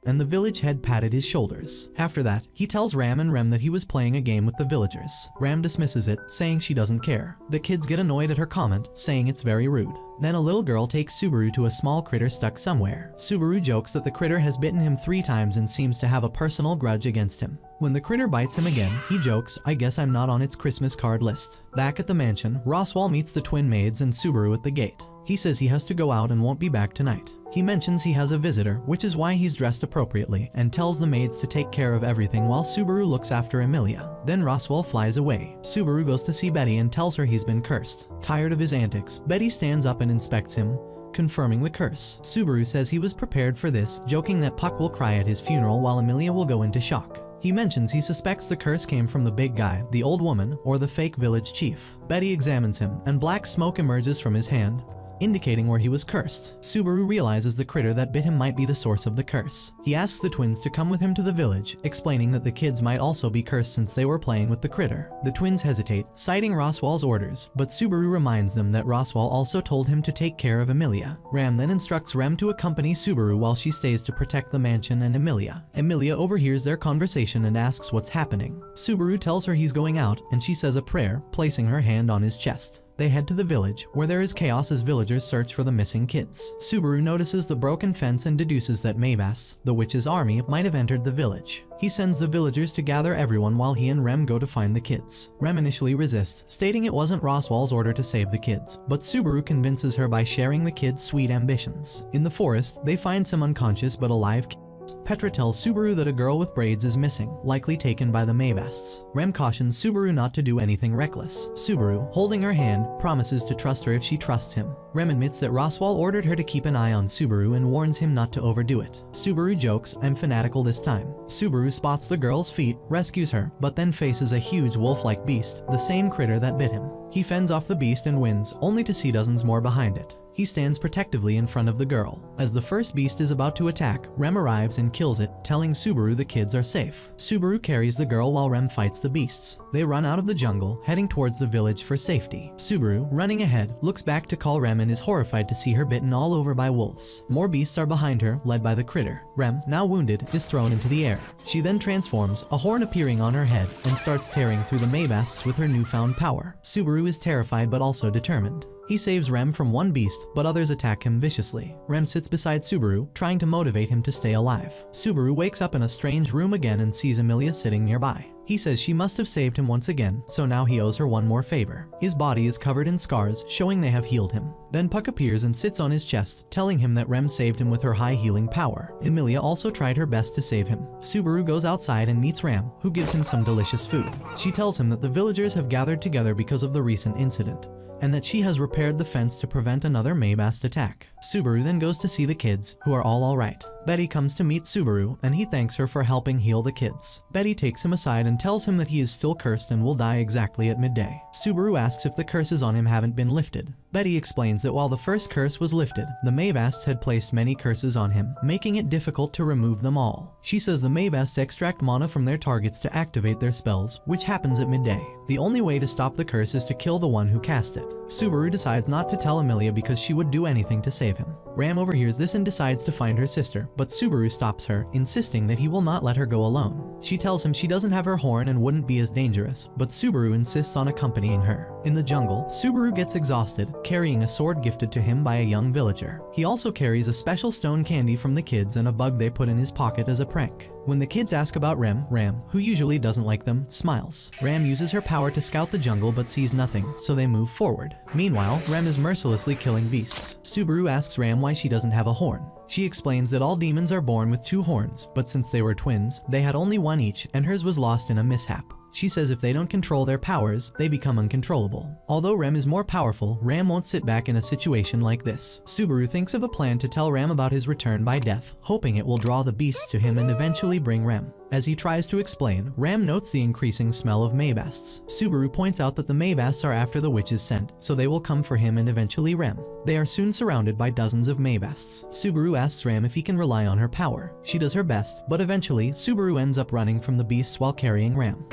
and the village head patted his shoulders. After that, he tells Ram and Rem that he was playing a game with the villagers. Ram dismisses it, saying she doesn't care. The kids get annoyed at her comment, saying it's very rude. Then a little girl takes Subaru to a small critter stuck somewhere. Subaru jokes that the critter has bitten him 3 times and seems to have a personal grudge against him. When the critter bites him again, he jokes, "I guess I'm not on its Christmas card list." Back at the mansion, Roswell meets the twin maids and Subaru at the gate. He says he has to go out and won't be back tonight. He mentions he has a visitor, which is why he's dressed appropriately, and tells the maids to take care of everything while Subaru looks after Emilia. Then Roswell flies away. Subaru goes to see Betty and tells her he's been cursed. Tired of his antics, Betty stands up and inspects him, confirming the curse. Subaru says he was prepared for this, joking that Puck will cry at his funeral while Emilia will go into shock. He mentions he suspects the curse came from the big guy, the old woman, or the fake village chief. Betty examines him, and black smoke emerges from his hand, indicating where he was cursed. Subaru realizes the critter that bit him might be the source of the curse. He asks the twins to come with him to the village, explaining that the kids might also be cursed since they were playing with the critter. The twins hesitate, citing Roswell's orders, but Subaru reminds them that Roswell also told him to take care of Emilia. Ram then instructs Rem to accompany Subaru while she stays to protect the mansion and Emilia. Emilia overhears their conversation and asks what's happening. Subaru tells her he's going out, and she says a prayer, placing her hand on his chest. They head to the village, where there is chaos as villagers search for the missing kids. Subaru notices the broken fence and deduces that Maybas, the witch's army, might have entered the village. He sends the villagers to gather everyone while he and Rem go to find the kids. Rem initially resists, stating it wasn't Roswell's order to save the kids, but Subaru convinces her by sharing the kids' sweet ambitions. In the forest, they find some unconscious but alive kids. Petra tells Subaru that a girl with braids is missing, likely taken by the Maybasts. Rem cautions Subaru not to do anything reckless. Subaru, holding her hand, promises to trust her if she trusts him. Rem admits that Roswell ordered her to keep an eye on Subaru and warns him not to overdo it. Subaru jokes, "I'm fanatical this time." Subaru spots the girl's feet, rescues her, but then faces a huge wolf-like beast, the same critter that bit him. He fends off the beast and wins, only to see dozens more behind it. He stands protectively in front of the girl. As the first beast is about to attack, Rem arrives and kills it, telling Subaru the kids are safe. Subaru carries the girl while Rem fights the beasts. They run out of the jungle, heading towards the village for safety. Subaru, running ahead, looks back to call Rem and is horrified to see her bitten all over by wolves. More beasts are behind her, led by the critter. Rem, now wounded, is thrown into the air. She then transforms, a horn appearing on her head, and starts tearing through the Maybasts with her newfound power. Subaru is terrified but also determined. He saves Rem from one beast, but others attack him viciously. Rem sits beside Subaru, trying to motivate him to stay alive. Subaru wakes up in a strange room again and sees Emilia sitting nearby. He says she must have saved him once again, so now he owes her one more favor. His body is covered in scars, showing they have healed him. Then Puck appears and sits on his chest, telling him that Rem saved him with her high healing power. Emilia also tried her best to save him. Subaru goes outside and meets Rem, who gives him some delicious food. She tells him that the villagers have gathered together because of the recent incident, and that she has repaired the fence to prevent another Maybast attack. Subaru then goes to see the kids, who are all alright. Betty comes to meet Subaru, and he thanks her for helping heal the kids. Betty takes him aside and tells him that he is still cursed and will die exactly at midday. Subaru asks if the curses on him haven't been lifted. Betty explains that while the first curse was lifted, the Maybasts had placed many curses on him, making it difficult to remove them all. She says the Maybasts extract mana from their targets to activate their spells, which happens at midday. The only way to stop the curse is to kill the one who cast it. Subaru decides not to tell Emilia because she would do anything to save him. Ram overhears this and decides to find her sister, but Subaru stops her, insisting that he will not let her go alone. She tells him she doesn't have her horn and wouldn't be as dangerous, but Subaru insists on accompanying her. In the jungle, Subaru gets exhausted, carrying a sword gifted to him by a young villager. He also carries a special stone candy from the kids and a bug they put in his pocket as a prank. When the kids ask about Ram, who usually doesn't like them, smiles. Ram uses her power to scout the jungle but sees nothing, so they move forward. Meanwhile, Ram is mercilessly killing beasts. Subaru asks Ram why she doesn't have a horn. She explains that all demons are born with 2 horns, but since they were twins, they had only one each and hers was lost in a mishap. She says if they don't control their powers, they become uncontrollable. Although Rem is more powerful, Ram won't sit back in a situation like this. Subaru thinks of a plan to tell Ram about his return by death, hoping it will draw the beasts to him and eventually bring Rem. As he tries to explain, Ram notes the increasing smell of Maybasts. Subaru points out that the Maybasts are after the witch's scent, so they will come for him and eventually Rem. They are soon surrounded by dozens of Maybasts. Subaru asks Ram if he can rely on her power. She does her best, but eventually, Subaru ends up running from the beasts while carrying Ram.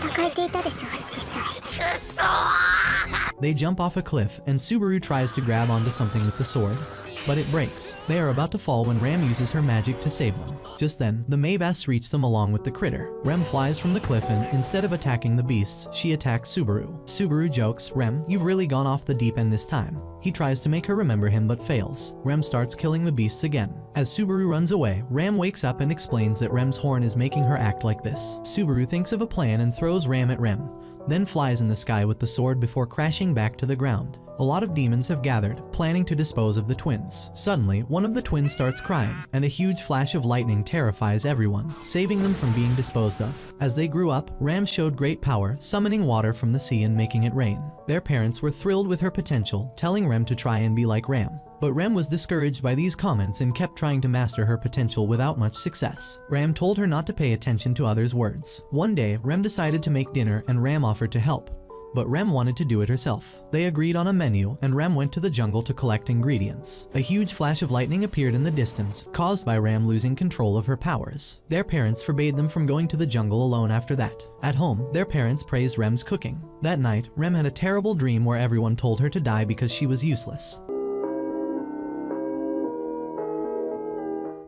They jump off a cliff, and Subaru tries to grab onto something with the sword, but it breaks. They are about to fall when Ram uses her magic to save them. Just then, the Maybasts reach them along with the critter. Rem flies from the cliff and, instead of attacking the beasts, she attacks Subaru. Subaru jokes, "Rem, you've really gone off the deep end this time." He tries to make her remember him but fails. Rem starts killing the beasts again. As Subaru runs away, Ram wakes up and explains that Rem's horn is making her act like this. Subaru thinks of a plan and throws Ram at Rem, then flies in the sky with the sword before crashing back to the ground. A lot of demons have gathered, planning to dispose of the twins. Suddenly, one of the twins starts crying, and a huge flash of lightning terrifies everyone, saving them from being disposed of. As they grew up, Ram showed great power, summoning water from the sea and making it rain. Their parents were thrilled with her potential, telling Rem to try and be like Ram. But Rem was discouraged by these comments and kept trying to master her potential without much success. Ram told her not to pay attention to others' words. One day, Rem decided to make dinner and Ram offered to help, but Rem wanted to do it herself. They agreed on a menu, and Rem went to the jungle to collect ingredients. A huge flash of lightning appeared in the distance, caused by Rem losing control of her powers. Their parents forbade them from going to the jungle alone after that. At home, their parents praised Rem's cooking. That night, Rem had a terrible dream where everyone told her to die because she was useless.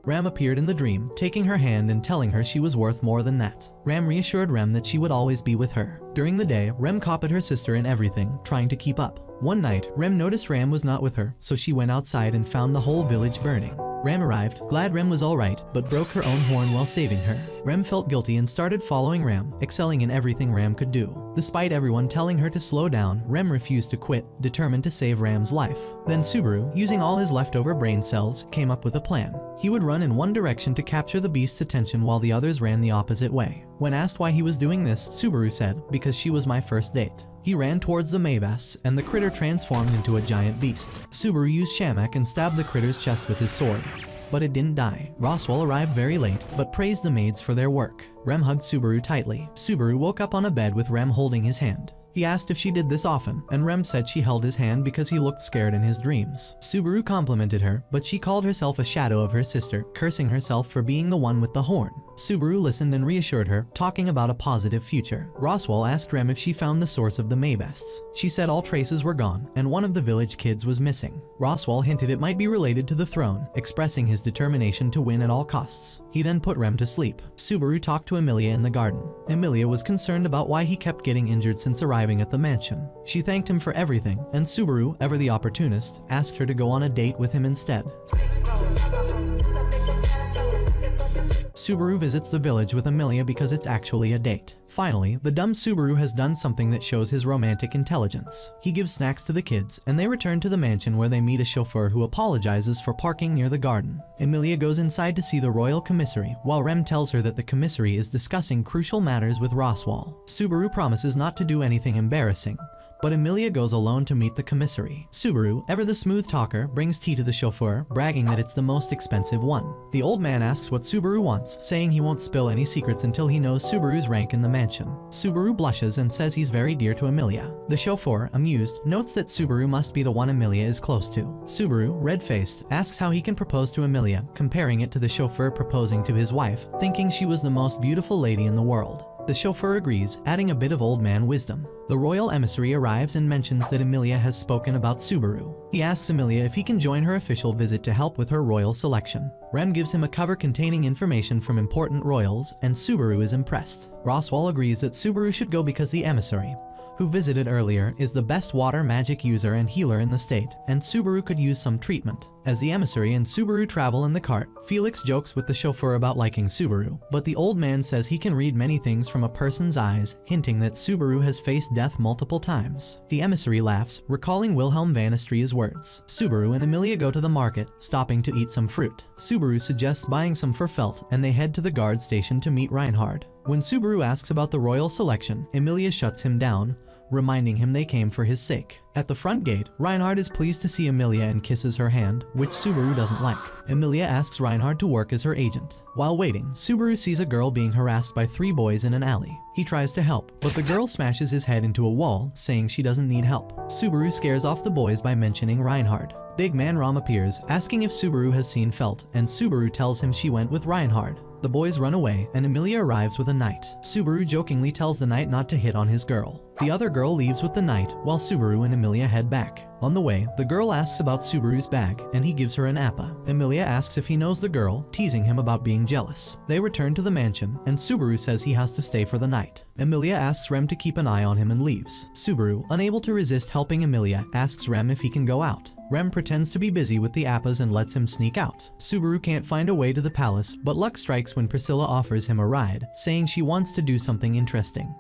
Ram appeared in the dream, taking her hand and telling her she was worth more than that. Ram reassured Rem that she would always be with her. During the day, Rem copied her sister in everything, trying to keep up. One night, Rem noticed Ram was not with her, so she went outside and found the whole village burning. Rem arrived, glad Rem was alright, but broke her own horn while saving her. Rem felt guilty and started following Ram, excelling in everything Ram could do. Despite everyone telling her to slow down, Rem refused to quit, determined to save Ram's life. Then Subaru, using all his leftover brain cells, came up with a plan. He would run in one direction to capture the beast's attention while the others ran the opposite way. When asked why he was doing this, Subaru said, "Because she was my first date." He ran towards the Maybasts, and the critter transformed into a giant beast. Subaru used Shamak and stabbed the critter's chest with his sword, but it didn't die. Roswell arrived very late, but praised the maids for their work. Rem hugged Subaru tightly. Subaru woke up on a bed with Rem holding his hand. He asked if she did this often, and Rem said she held his hand because he looked scared in his dreams. Subaru complimented her, but she called herself a shadow of her sister, cursing herself for being the one with the horn. Subaru listened and reassured her, talking about a positive future. Roswell asked Rem if she found the source of the Maybests. She said all traces were gone, and one of the village kids was missing. Roswell hinted it might be related to the throne, expressing his determination to win at all costs. He then put Rem to sleep. Subaru talked to Emilia in the garden. Emilia was concerned about why he kept getting injured since arriving at the mansion. She thanked him for everything, and Subaru, ever the opportunist, asked her to go on a date with him instead. Subaru visits the village with Emilia because it's actually a date. Finally, the dumb Subaru has done something that shows his romantic intelligence. He gives snacks to the kids, and they return to the mansion where they meet a chauffeur who apologizes for parking near the garden. Emilia goes inside to see the royal commissary, while Rem tells her that the commissary is discussing crucial matters with Roswell. Subaru promises not to do anything embarrassing, but Emilia goes alone to meet the commissary. Subaru, ever the smooth talker, brings tea to the chauffeur, bragging that it's the most expensive one. The old man asks what Subaru wants, saying he won't spill any secrets until he knows Subaru's rank in the mansion. Subaru blushes and says he's very dear to Emilia. The chauffeur, amused, notes that Subaru must be the one Emilia is close to. Subaru, red-faced, asks how he can propose to Emilia, comparing it to the chauffeur proposing to his wife, thinking she was the most beautiful lady in the world. The chauffeur agrees, adding a bit of old man wisdom. The royal emissary arrives and mentions that Emilia has spoken about Subaru. He asks Emilia if he can join her official visit to help with her royal selection. Rem gives him a cover containing information from important royals, and Subaru is impressed. Roswell agrees that Subaru should go because the emissary, who visited earlier, is the best water magic user and healer in the state, and Subaru could use some treatment. As the emissary and Subaru travel in the cart, Felix jokes with the chauffeur about liking Subaru, but the old man says he can read many things from a person's eyes, hinting that Subaru has faced death multiple times. The emissary laughs, recalling Wilhelm van Astria's words. Subaru and Emilia go to the market, stopping to eat some fruit. Subaru suggests buying some for Felt, and they head to the guard station to meet Reinhard. When Subaru asks about the royal selection, Emilia shuts him down, reminding him they came for his sake. At the front gate, Reinhard is pleased to see Emilia and kisses her hand, which Subaru doesn't like. Emilia asks Reinhard to work as her agent. While waiting, Subaru sees a girl being harassed by 3 boys in an alley. He tries to help, but the girl smashes his head into a wall, saying she doesn't need help. Subaru scares off the boys by mentioning Reinhard. Big Man Ram appears, asking if Subaru has seen Felt, and Subaru tells him she went with Reinhard. The boys run away, and Emilia arrives with a knight. Subaru jokingly tells the knight not to hit on his girl. The other girl leaves with the knight, while Subaru and Emilia head back. On the way, the girl asks about Subaru's bag, and he gives her an appa. Emilia asks if he knows the girl, teasing him about being jealous. They return to the mansion, and Subaru says he has to stay for the night. Emilia asks Rem to keep an eye on him and leaves. Subaru, unable to resist helping Emilia, asks Rem if he can go out. Rem pretends to be busy with the appas and lets him sneak out. Subaru can't find a way to the palace, but luck strikes when Priscilla offers him a ride, saying she wants to do something interesting.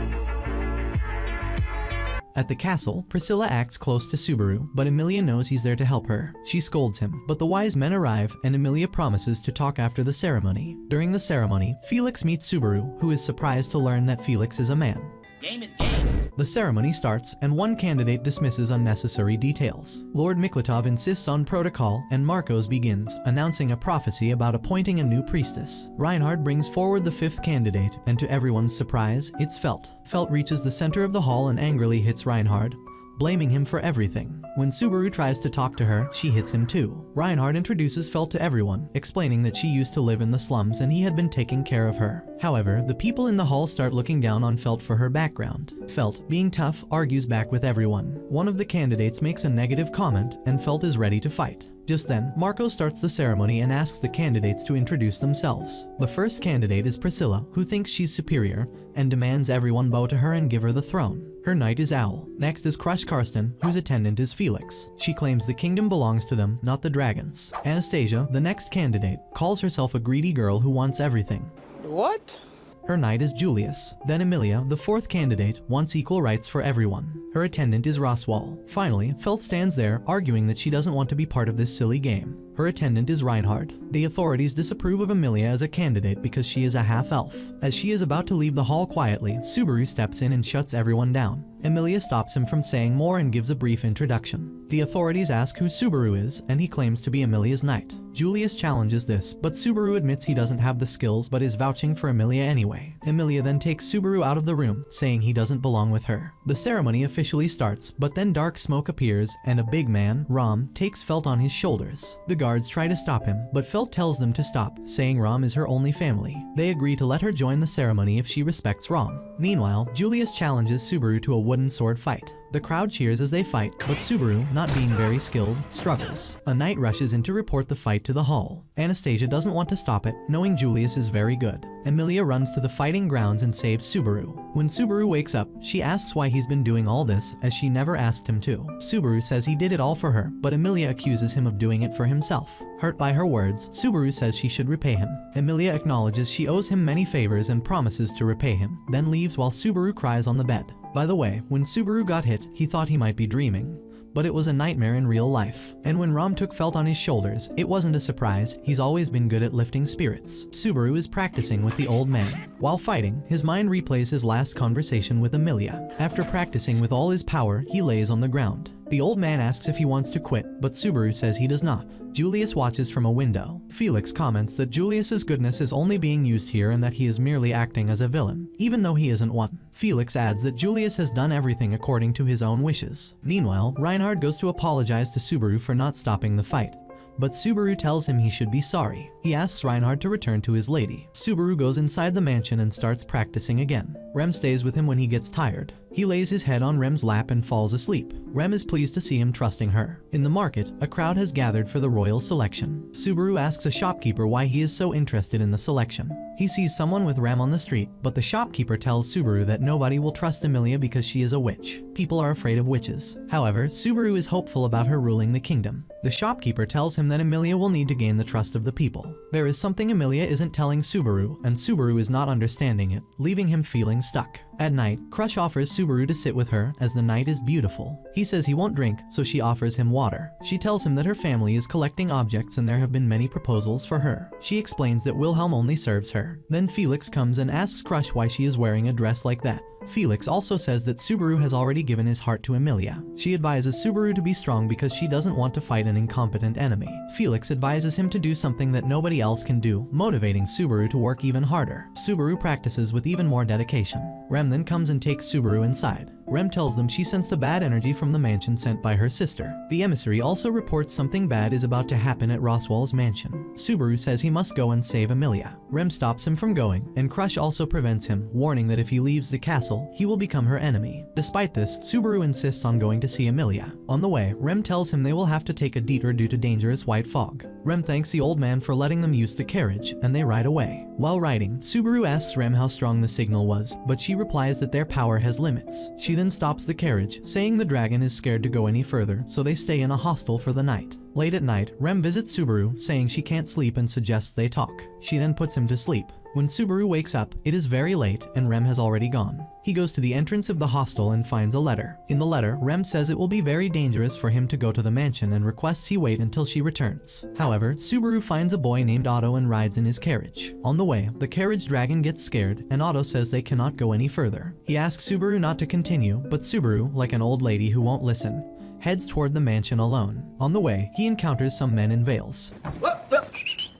At the castle, Priscilla acts close to Subaru, but Emilia knows he's there to help her. She scolds him, but the wise men arrive, and Emilia promises to talk after the ceremony. During the ceremony, Felix meets Subaru, who is surprised to learn that Felix is a man.
Game is game.
The ceremony starts, and one candidate dismisses unnecessary details. Lord Miklatov insists on protocol, and Marcos begins, announcing a prophecy about appointing a new priestess. Reinhard brings forward the 5th candidate, and to everyone's surprise, it's Felt. Felt reaches the center of the hall and angrily hits Reinhard, blaming him for everything. When Subaru tries to talk to her, she hits him too. Reinhard introduces Felt to everyone, explaining that she used to live in the slums and he had been taking care of her. However, the people in the hall start looking down on Felt for her background. Felt, being tough, argues back with everyone. One of the candidates makes a negative comment, and Felt is ready to fight. Just then, Marco starts the ceremony and asks the candidates to introduce themselves. The first candidate is Priscilla, who thinks she's superior, and demands everyone bow to her and give her the throne. Her knight is Owl. Next is Crush Karsten, whose attendant is Felix. She claims the kingdom belongs to them, not the dragons. Anastasia, the next candidate, calls herself a greedy girl who wants everything.
What?
Her knight is Julius. Then Emilia, the 4th candidate, wants equal rights for everyone. Her attendant is Roswell. Finally, Felt stands there, arguing that she doesn't want to be part of this silly game. Her attendant is Reinhard. The authorities disapprove of Emilia as a candidate because she is a half-elf. As she is about to leave the hall quietly, Subaru steps in and shuts everyone down. Emilia stops him from saying more and gives a brief introduction. The authorities ask who Subaru is, and he claims to be Emilia's knight. Julius challenges this, but Subaru admits he doesn't have the skills but is vouching for Emilia anyway. Emilia then takes Subaru out of the room, saying he doesn't belong with her. The ceremony officially starts, but then dark smoke appears, and a big man, Ram, takes Felt on his shoulders. The guards try to stop him, but Felt tells them to stop, saying Ram is her only family. They agree to let her join the ceremony if she respects Ram. Meanwhile, Julius challenges Subaru to a wooden sword fight. The crowd cheers as they fight, but Subaru, not being very skilled, struggles. A knight rushes in to report the fight to the hall. Anastasia doesn't want to stop it, knowing Julius is very good. Emilia runs to the fighting grounds and saves Subaru. When Subaru wakes up, she asks why he's been doing all this, as she never asked him to. Subaru says he did it all for her, but Emilia accuses him of doing it for himself. Hurt by her words, Subaru says she should repay him. Emilia acknowledges she owes him many favors and promises to repay him, then leaves while Subaru cries on the bed. By the way, when Subaru got hit, he thought he might be dreaming. But it was a nightmare in real life. And when Ram took Felt on his shoulders, it wasn't a surprise. He's always been good at lifting spirits. Subaru is practicing with the old man. While fighting, his mind replays his last conversation with Emilia. After practicing with all his power, he lays on the ground. The old man asks if he wants to quit, but Subaru says he does not. Julius watches from a window. Felix comments that Julius's goodness is only being used here and that he is merely acting as a villain, even though he isn't one. Felix adds that Julius has done everything according to his own wishes. Meanwhile, Reinhard goes to apologize to Subaru for not stopping the fight. But Subaru tells him he should be sorry. He asks Reinhard to return to his lady. Subaru goes inside the mansion and starts practicing again. Rem stays with him when he gets tired. He lays his head on Rem's lap and falls asleep. Rem is pleased to see him trusting her. In the market, a crowd has gathered for the royal selection. Subaru asks a shopkeeper why he is so interested in the selection. He sees someone with Rem on the street, but the shopkeeper tells Subaru that nobody will trust Emilia because she is a witch. People are afraid of witches. However, Subaru is hopeful about her ruling the kingdom. The shopkeeper tells him that Emilia will need to gain the trust of the people. There is something Emilia isn't telling Subaru, and Subaru is not understanding it, leaving him feeling stuck. At night, Crush offers Subaru to sit with her, as the night is beautiful. He says he won't drink, so she offers him water. She tells him that her family is collecting objects and there have been many proposals for her. She explains that Wilhelm only serves her. Then Felix comes and asks Crush why she is wearing a dress like that. Felix also says that Subaru has already given his heart to Emilia. She advises Subaru to be strong because she doesn't want to fight an incompetent enemy. Felix advises him to do something that nobody else can do, motivating Subaru to work even harder. Subaru practices with even more dedication. Rem then comes and takes Subaru inside. Rem tells them she sensed a bad energy from the mansion sent by her sister. The emissary also reports something bad is about to happen at Roswell's mansion. Subaru says he must go and save Emilia. Rem stops him from going, and Crush also prevents him, warning that if he leaves the castle, he will become her enemy. Despite this, Subaru insists on going to see Emilia. On the way, Rem tells him they will have to take a detour due to dangerous white fog. Rem thanks the old man for letting them use the carriage, and they ride away. While riding, Subaru asks Rem how strong the signal was, but she replies that their power has limits. She then stops the carriage, saying the dragon is scared to go any further, so they stay in a hostel for the night. Late at night, Rem visits Subaru, saying she can't sleep and suggests they talk. She then puts him to sleep. When Subaru wakes up, it is very late and Rem has already gone. He goes to the entrance of the hostel and finds a letter. In the letter, Rem says it will be very dangerous for him to go to the mansion and requests he wait until she returns. However, Subaru finds a boy named Otto and rides in his carriage. On the way, the carriage dragon gets scared and Otto says they cannot go any further. He asks Subaru not to continue, but Subaru, like an old lady who won't listen, heads toward the mansion alone. On the way, he encounters some men in veils.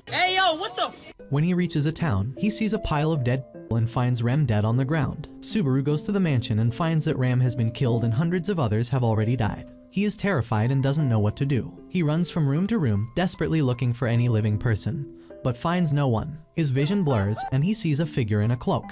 Hey, yo, what the
When he reaches a town, he sees a pile of dead people and finds Rem dead on the ground. Subaru goes to the mansion and finds that Rem has been killed and hundreds of others have already died. He is terrified and doesn't know what to do. He runs from room to room, desperately looking for any living person, but finds no one. His vision blurs and he sees a figure in a cloak.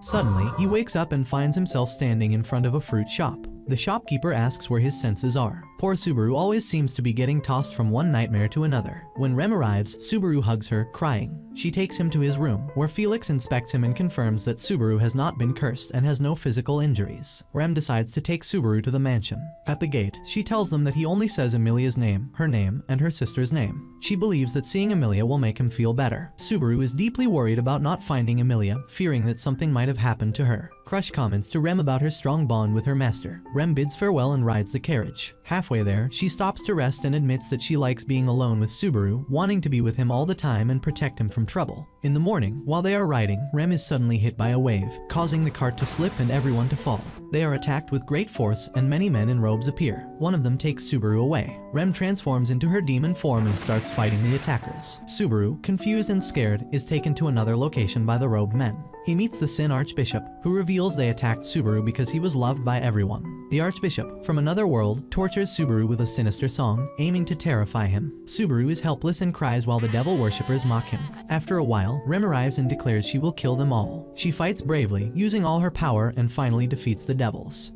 Suddenly, he wakes up and finds himself standing in front of a fruit shop. The shopkeeper asks where his senses are. Poor Subaru always seems to be getting tossed from one nightmare to another. When Rem arrives, Subaru hugs her, crying. She takes him to his room, where Felix inspects him and confirms that Subaru has not been cursed and has no physical injuries. Rem decides to take Subaru to the mansion. At the gate, she tells them that he only says Emilia's name, and her sister's name. She believes that seeing Emilia will make him feel better. Subaru is deeply worried about not finding Emilia, fearing that something might have happened to her. Crush comments to Rem about her strong bond with her master. Rem bids farewell and rides the carriage. Halfway there, she stops to rest and admits that she likes being alone with Subaru, wanting to be with him all the time and protect him from trouble. In the morning, while they are riding, Rem is suddenly hit by a wave, causing the cart to slip and everyone to fall. They are attacked with great force and many men in robes appear. One of them takes Subaru away. Rem transforms into her demon form and starts fighting the attackers. Subaru, confused and scared, is taken to another location by the robed men. He meets the Sin Archbishop, who reveals they attacked Subaru because he was loved by everyone. The Archbishop, from another world, tortures Subaru with a sinister song, aiming to terrify him. Subaru is helpless and cries while the devil worshippers mock him. After a while, Rem arrives and declares she will kill them all. She fights bravely, using all her power, and finally defeats the devils.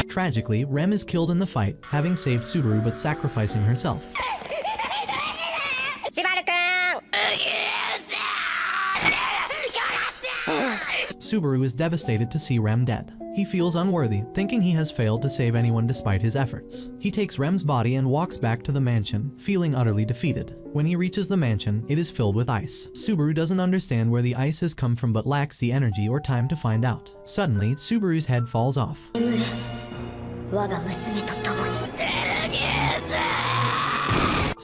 Tragically, Rem is killed in the fight, having saved Subaru but sacrificing herself. Subaru is devastated to see Rem dead. He feels unworthy, thinking he has failed to save anyone despite his efforts. He takes Rem's body and walks back to the mansion, feeling utterly defeated. When he reaches the mansion, it is filled with ice. Subaru doesn't understand where the ice has come from but lacks the energy or time to find out. Suddenly, Subaru's head falls off.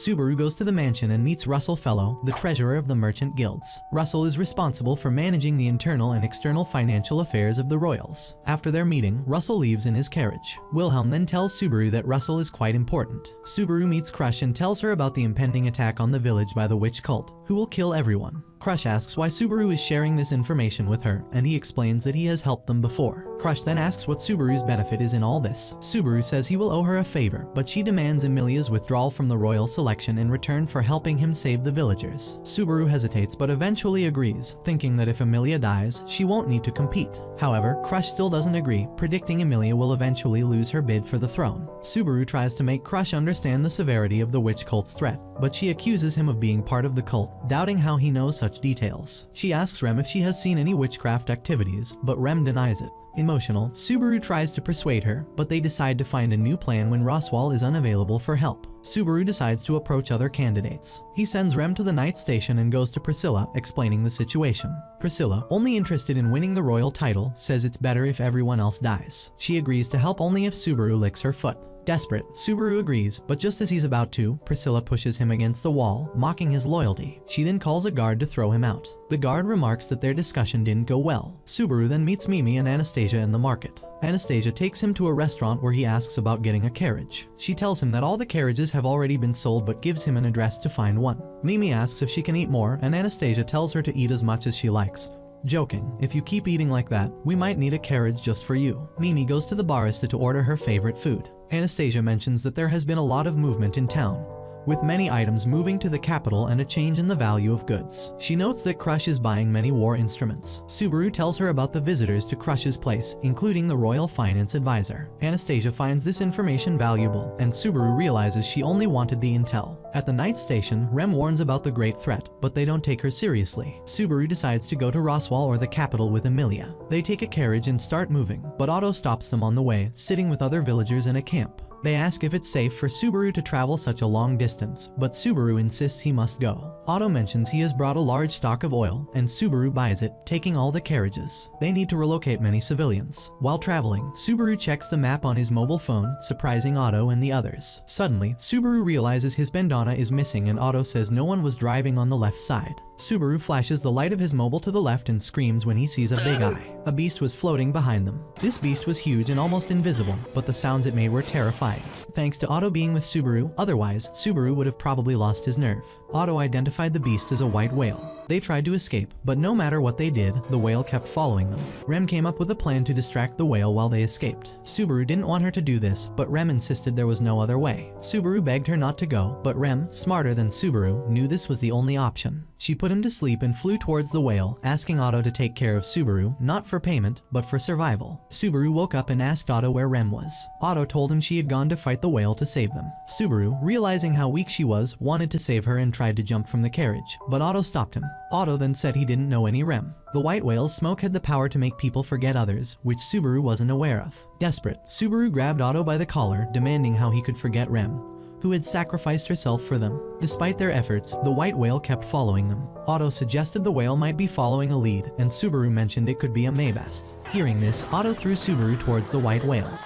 Subaru goes to the mansion and meets Russell Fellow, the treasurer of the merchant guilds. Russell is responsible for managing the internal and external financial affairs of the royals. After their meeting, Russell leaves in his carriage. Wilhelm then tells Subaru that Russell is quite important. Subaru meets Crush and tells her about the impending attack on the village by the witch cult, who will kill everyone. Crush asks why Subaru is sharing this information with her, and he explains that he has helped them before. Crush then asks what Subaru's benefit is in all this. Subaru says he will owe her a favor, but she demands Emilia's withdrawal from the royal selection in return for helping him save the villagers. Subaru hesitates but eventually agrees, thinking that if Emilia dies, she won't need to compete. However, Crush still doesn't agree, predicting Emilia will eventually lose her bid for the throne. Subaru tries to make Crush understand the severity of the witch cult's threat, but she accuses him of being part of the cult, doubting how he knows such details. She asks Rem if she has seen any witchcraft activities, but Rem denies it. Emotional, Subaru tries to persuade her, but they decide to find a new plan when Roswaal is unavailable for help. Subaru decides to approach other candidates. He sends Rem to the night station and goes to Priscilla, explaining the situation. Priscilla, only interested in winning the royal title, says it's better if everyone else dies. She agrees to help only if Subaru licks her foot. Desperate, Subaru agrees, but just as he's about to, Priscilla pushes him against the wall, mocking his loyalty. She then calls a guard to throw him out. The guard remarks that their discussion didn't go well. Subaru then meets Mimi and Anastasia in the market. Anastasia takes him to a restaurant where he asks about getting a carriage. She tells him that all the carriages have already been sold but gives him an address to find one. Mimi asks if she can eat more, and Anastasia tells her to eat as much as she likes. Joking, if you keep eating like that, we might need a carriage just for you. Mimi goes to the barista to order her favorite food. Anastasia mentions that there has been a lot of movement in town, with many items moving to the capital and a change in the value of goods. She notes that Crush is buying many war instruments. Subaru tells her about the visitors to Crush's place, including the royal finance advisor. Anastasia finds this information valuable, and Subaru realizes she only wanted the intel. At the night station, Rem warns about the great threat, but they don't take her seriously. Subaru decides to go to Roswaal or the capital with Emilia. They take a carriage and start moving, but Otto stops them on the way, sitting with other villagers in a camp. They ask if it's safe for Subaru to travel such a long distance, but Subaru insists he must go. Otto mentions he has brought a large stock of oil, and Subaru buys it, taking all the carriages. They need to relocate many civilians. While traveling, Subaru checks the map on his mobile phone, surprising Otto and the others. Suddenly, Subaru realizes his bandana is missing and Otto says no one was driving on the left side. Subaru flashes the light of his mobile to the left and screams when he sees a big eye. A beast was floating behind them. This beast was huge and almost invisible, but the sounds it made were terrifying. Thanks to Otto being with Subaru, otherwise, Subaru would have probably lost his nerve. Otto identified the beast as a white whale. They tried to escape, but no matter what they did, the whale kept following them. Rem came up with a plan to distract the whale while they escaped. Subaru didn't want her to do this, but Rem insisted there was no other way. Subaru begged her not to go, but Rem, smarter than Subaru, knew this was the only option. She put him to sleep and flew towards the whale, asking Otto to take care of Subaru, not for payment, but for survival. Subaru woke up and asked Otto where Rem was. Otto told him she had gone to fight the whale to save them. Subaru, realizing how weak she was, wanted to save her and tried to jump from the carriage, but Otto stopped him. Otto then said he didn't know any Rem. The white whale's smoke had the power to make people forget others, which Subaru wasn't aware of. Desperate, Subaru grabbed Otto by the collar, demanding how he could forget Rem, who had sacrificed herself for them. Despite their efforts, the white whale kept following them. Otto suggested the whale might be following a lead, and Subaru mentioned it could be a Maybest. Hearing this, Otto threw Subaru towards the white whale.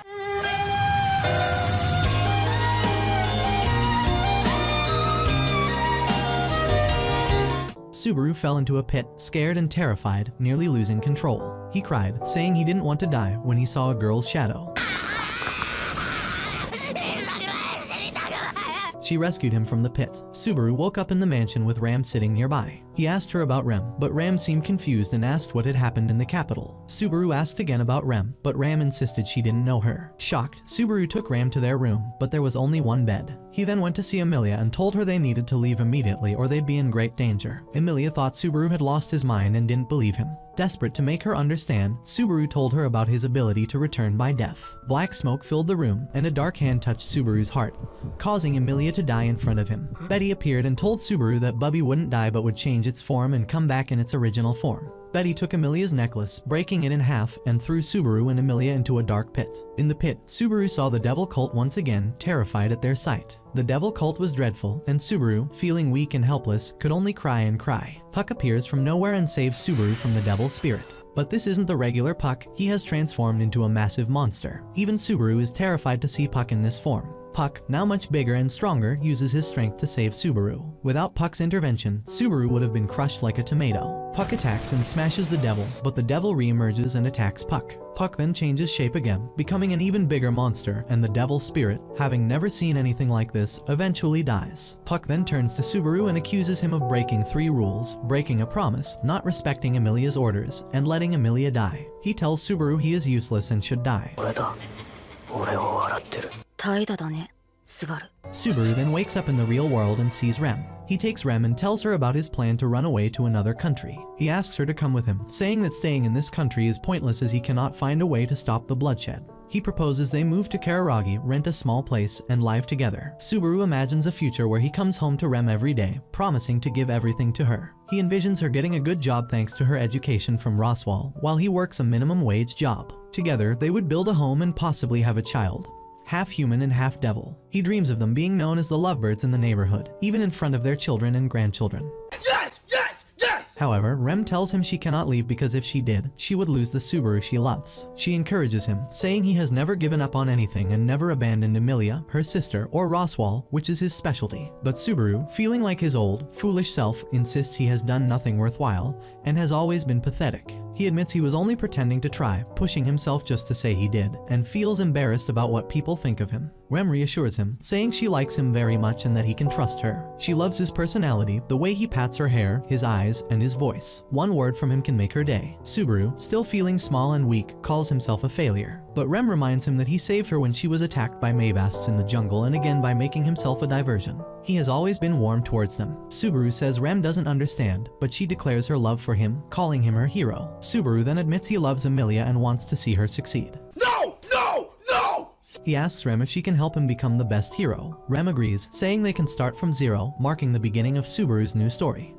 Subaru fell into a pit, scared and terrified, nearly losing control. He cried, saying he didn't want to die when he saw a girl's shadow. She rescued him from the pit. Subaru woke up in the mansion with Ram sitting nearby. He asked her about Rem, but Ram seemed confused and asked what had happened in the capital. Subaru asked again about Rem, but Ram insisted she didn't know her. Shocked, Subaru took Ram to their room, but there was only one bed. He then went to see Emilia and told her they needed to leave immediately or they'd be in great danger. Emilia thought Subaru had lost his mind and didn't believe him. Desperate to make her understand, Subaru told her about his ability to return by death. Black smoke filled the room, and a dark hand touched Subaru's heart, causing Emilia to die in front of him. Betty appeared and told Subaru that Bubby wouldn't die but would change its form and come back in its original form. Betty took Emilia's necklace, breaking it in half, and threw Subaru and Emilia into a dark pit. In the pit, Subaru saw the devil cult once again, terrified at their sight. The devil cult was dreadful, and Subaru, feeling weak and helpless, could only cry and cry. Puck appears from nowhere and saves Subaru from the devil's spirit. But this isn't the regular Puck, he has transformed into a massive monster. Even Subaru is terrified to see Puck in this form. Puck, now much bigger and stronger, uses his strength to save Subaru. Without Puck's intervention, Subaru would have been crushed like a tomato. Puck attacks and smashes the devil, but the devil re-emerges and attacks Puck. Puck then changes shape again, becoming an even bigger monster, and the devil spirit, having never seen anything like this, eventually dies. Puck then turns to Subaru and accuses him of breaking 3 rules, breaking a promise, not respecting Emilia's orders, and letting Emilia die. He tells Subaru he is useless and should die. Subaru then wakes up in the real world and sees Rem. He takes Rem and tells her about his plan to run away to another country. He asks her to come with him, saying that staying in this country is pointless as he cannot find a way to stop the bloodshed. He proposes they move to Kararagi, rent a small place, and live together. Subaru imagines a future where he comes home to Rem every day, promising to give everything to her. He envisions her getting a good job thanks to her education from Roswell, while he works a minimum wage job. Together, they would build a home and possibly have a child. Half human and half devil. He dreams of them being known as the lovebirds in the neighborhood, even in front of their children and grandchildren.
Yes! Yes! Yes!
However, Rem tells him she cannot leave because if she did, she would lose the Subaru she loves. She encourages him, saying he has never given up on anything and never abandoned Emilia, her sister, or Roswell, which is his specialty. But Subaru, feeling like his old, foolish self, insists he has done nothing worthwhile and has always been pathetic. He admits he was only pretending to try, pushing himself just to say he did, and feels embarrassed about what people think of him. Rem reassures him, saying she likes him very much and that he can trust her. She loves his personality, the way he pats her hair, his eyes, and his voice. One word from him can make her day. Subaru, still feeling small and weak, calls himself a failure. But Rem reminds him that he saved her when she was attacked by Maybasts in the jungle and again by making himself a diversion. He has always been warm towards them. Subaru says Rem doesn't understand, but she declares her love for him, calling him her hero. Subaru then admits he loves Emilia and wants to see her succeed.
No! No! No!
He asks Rem if she can help him become the best hero. Rem agrees, saying they can start from zero, marking the beginning of Subaru's new story.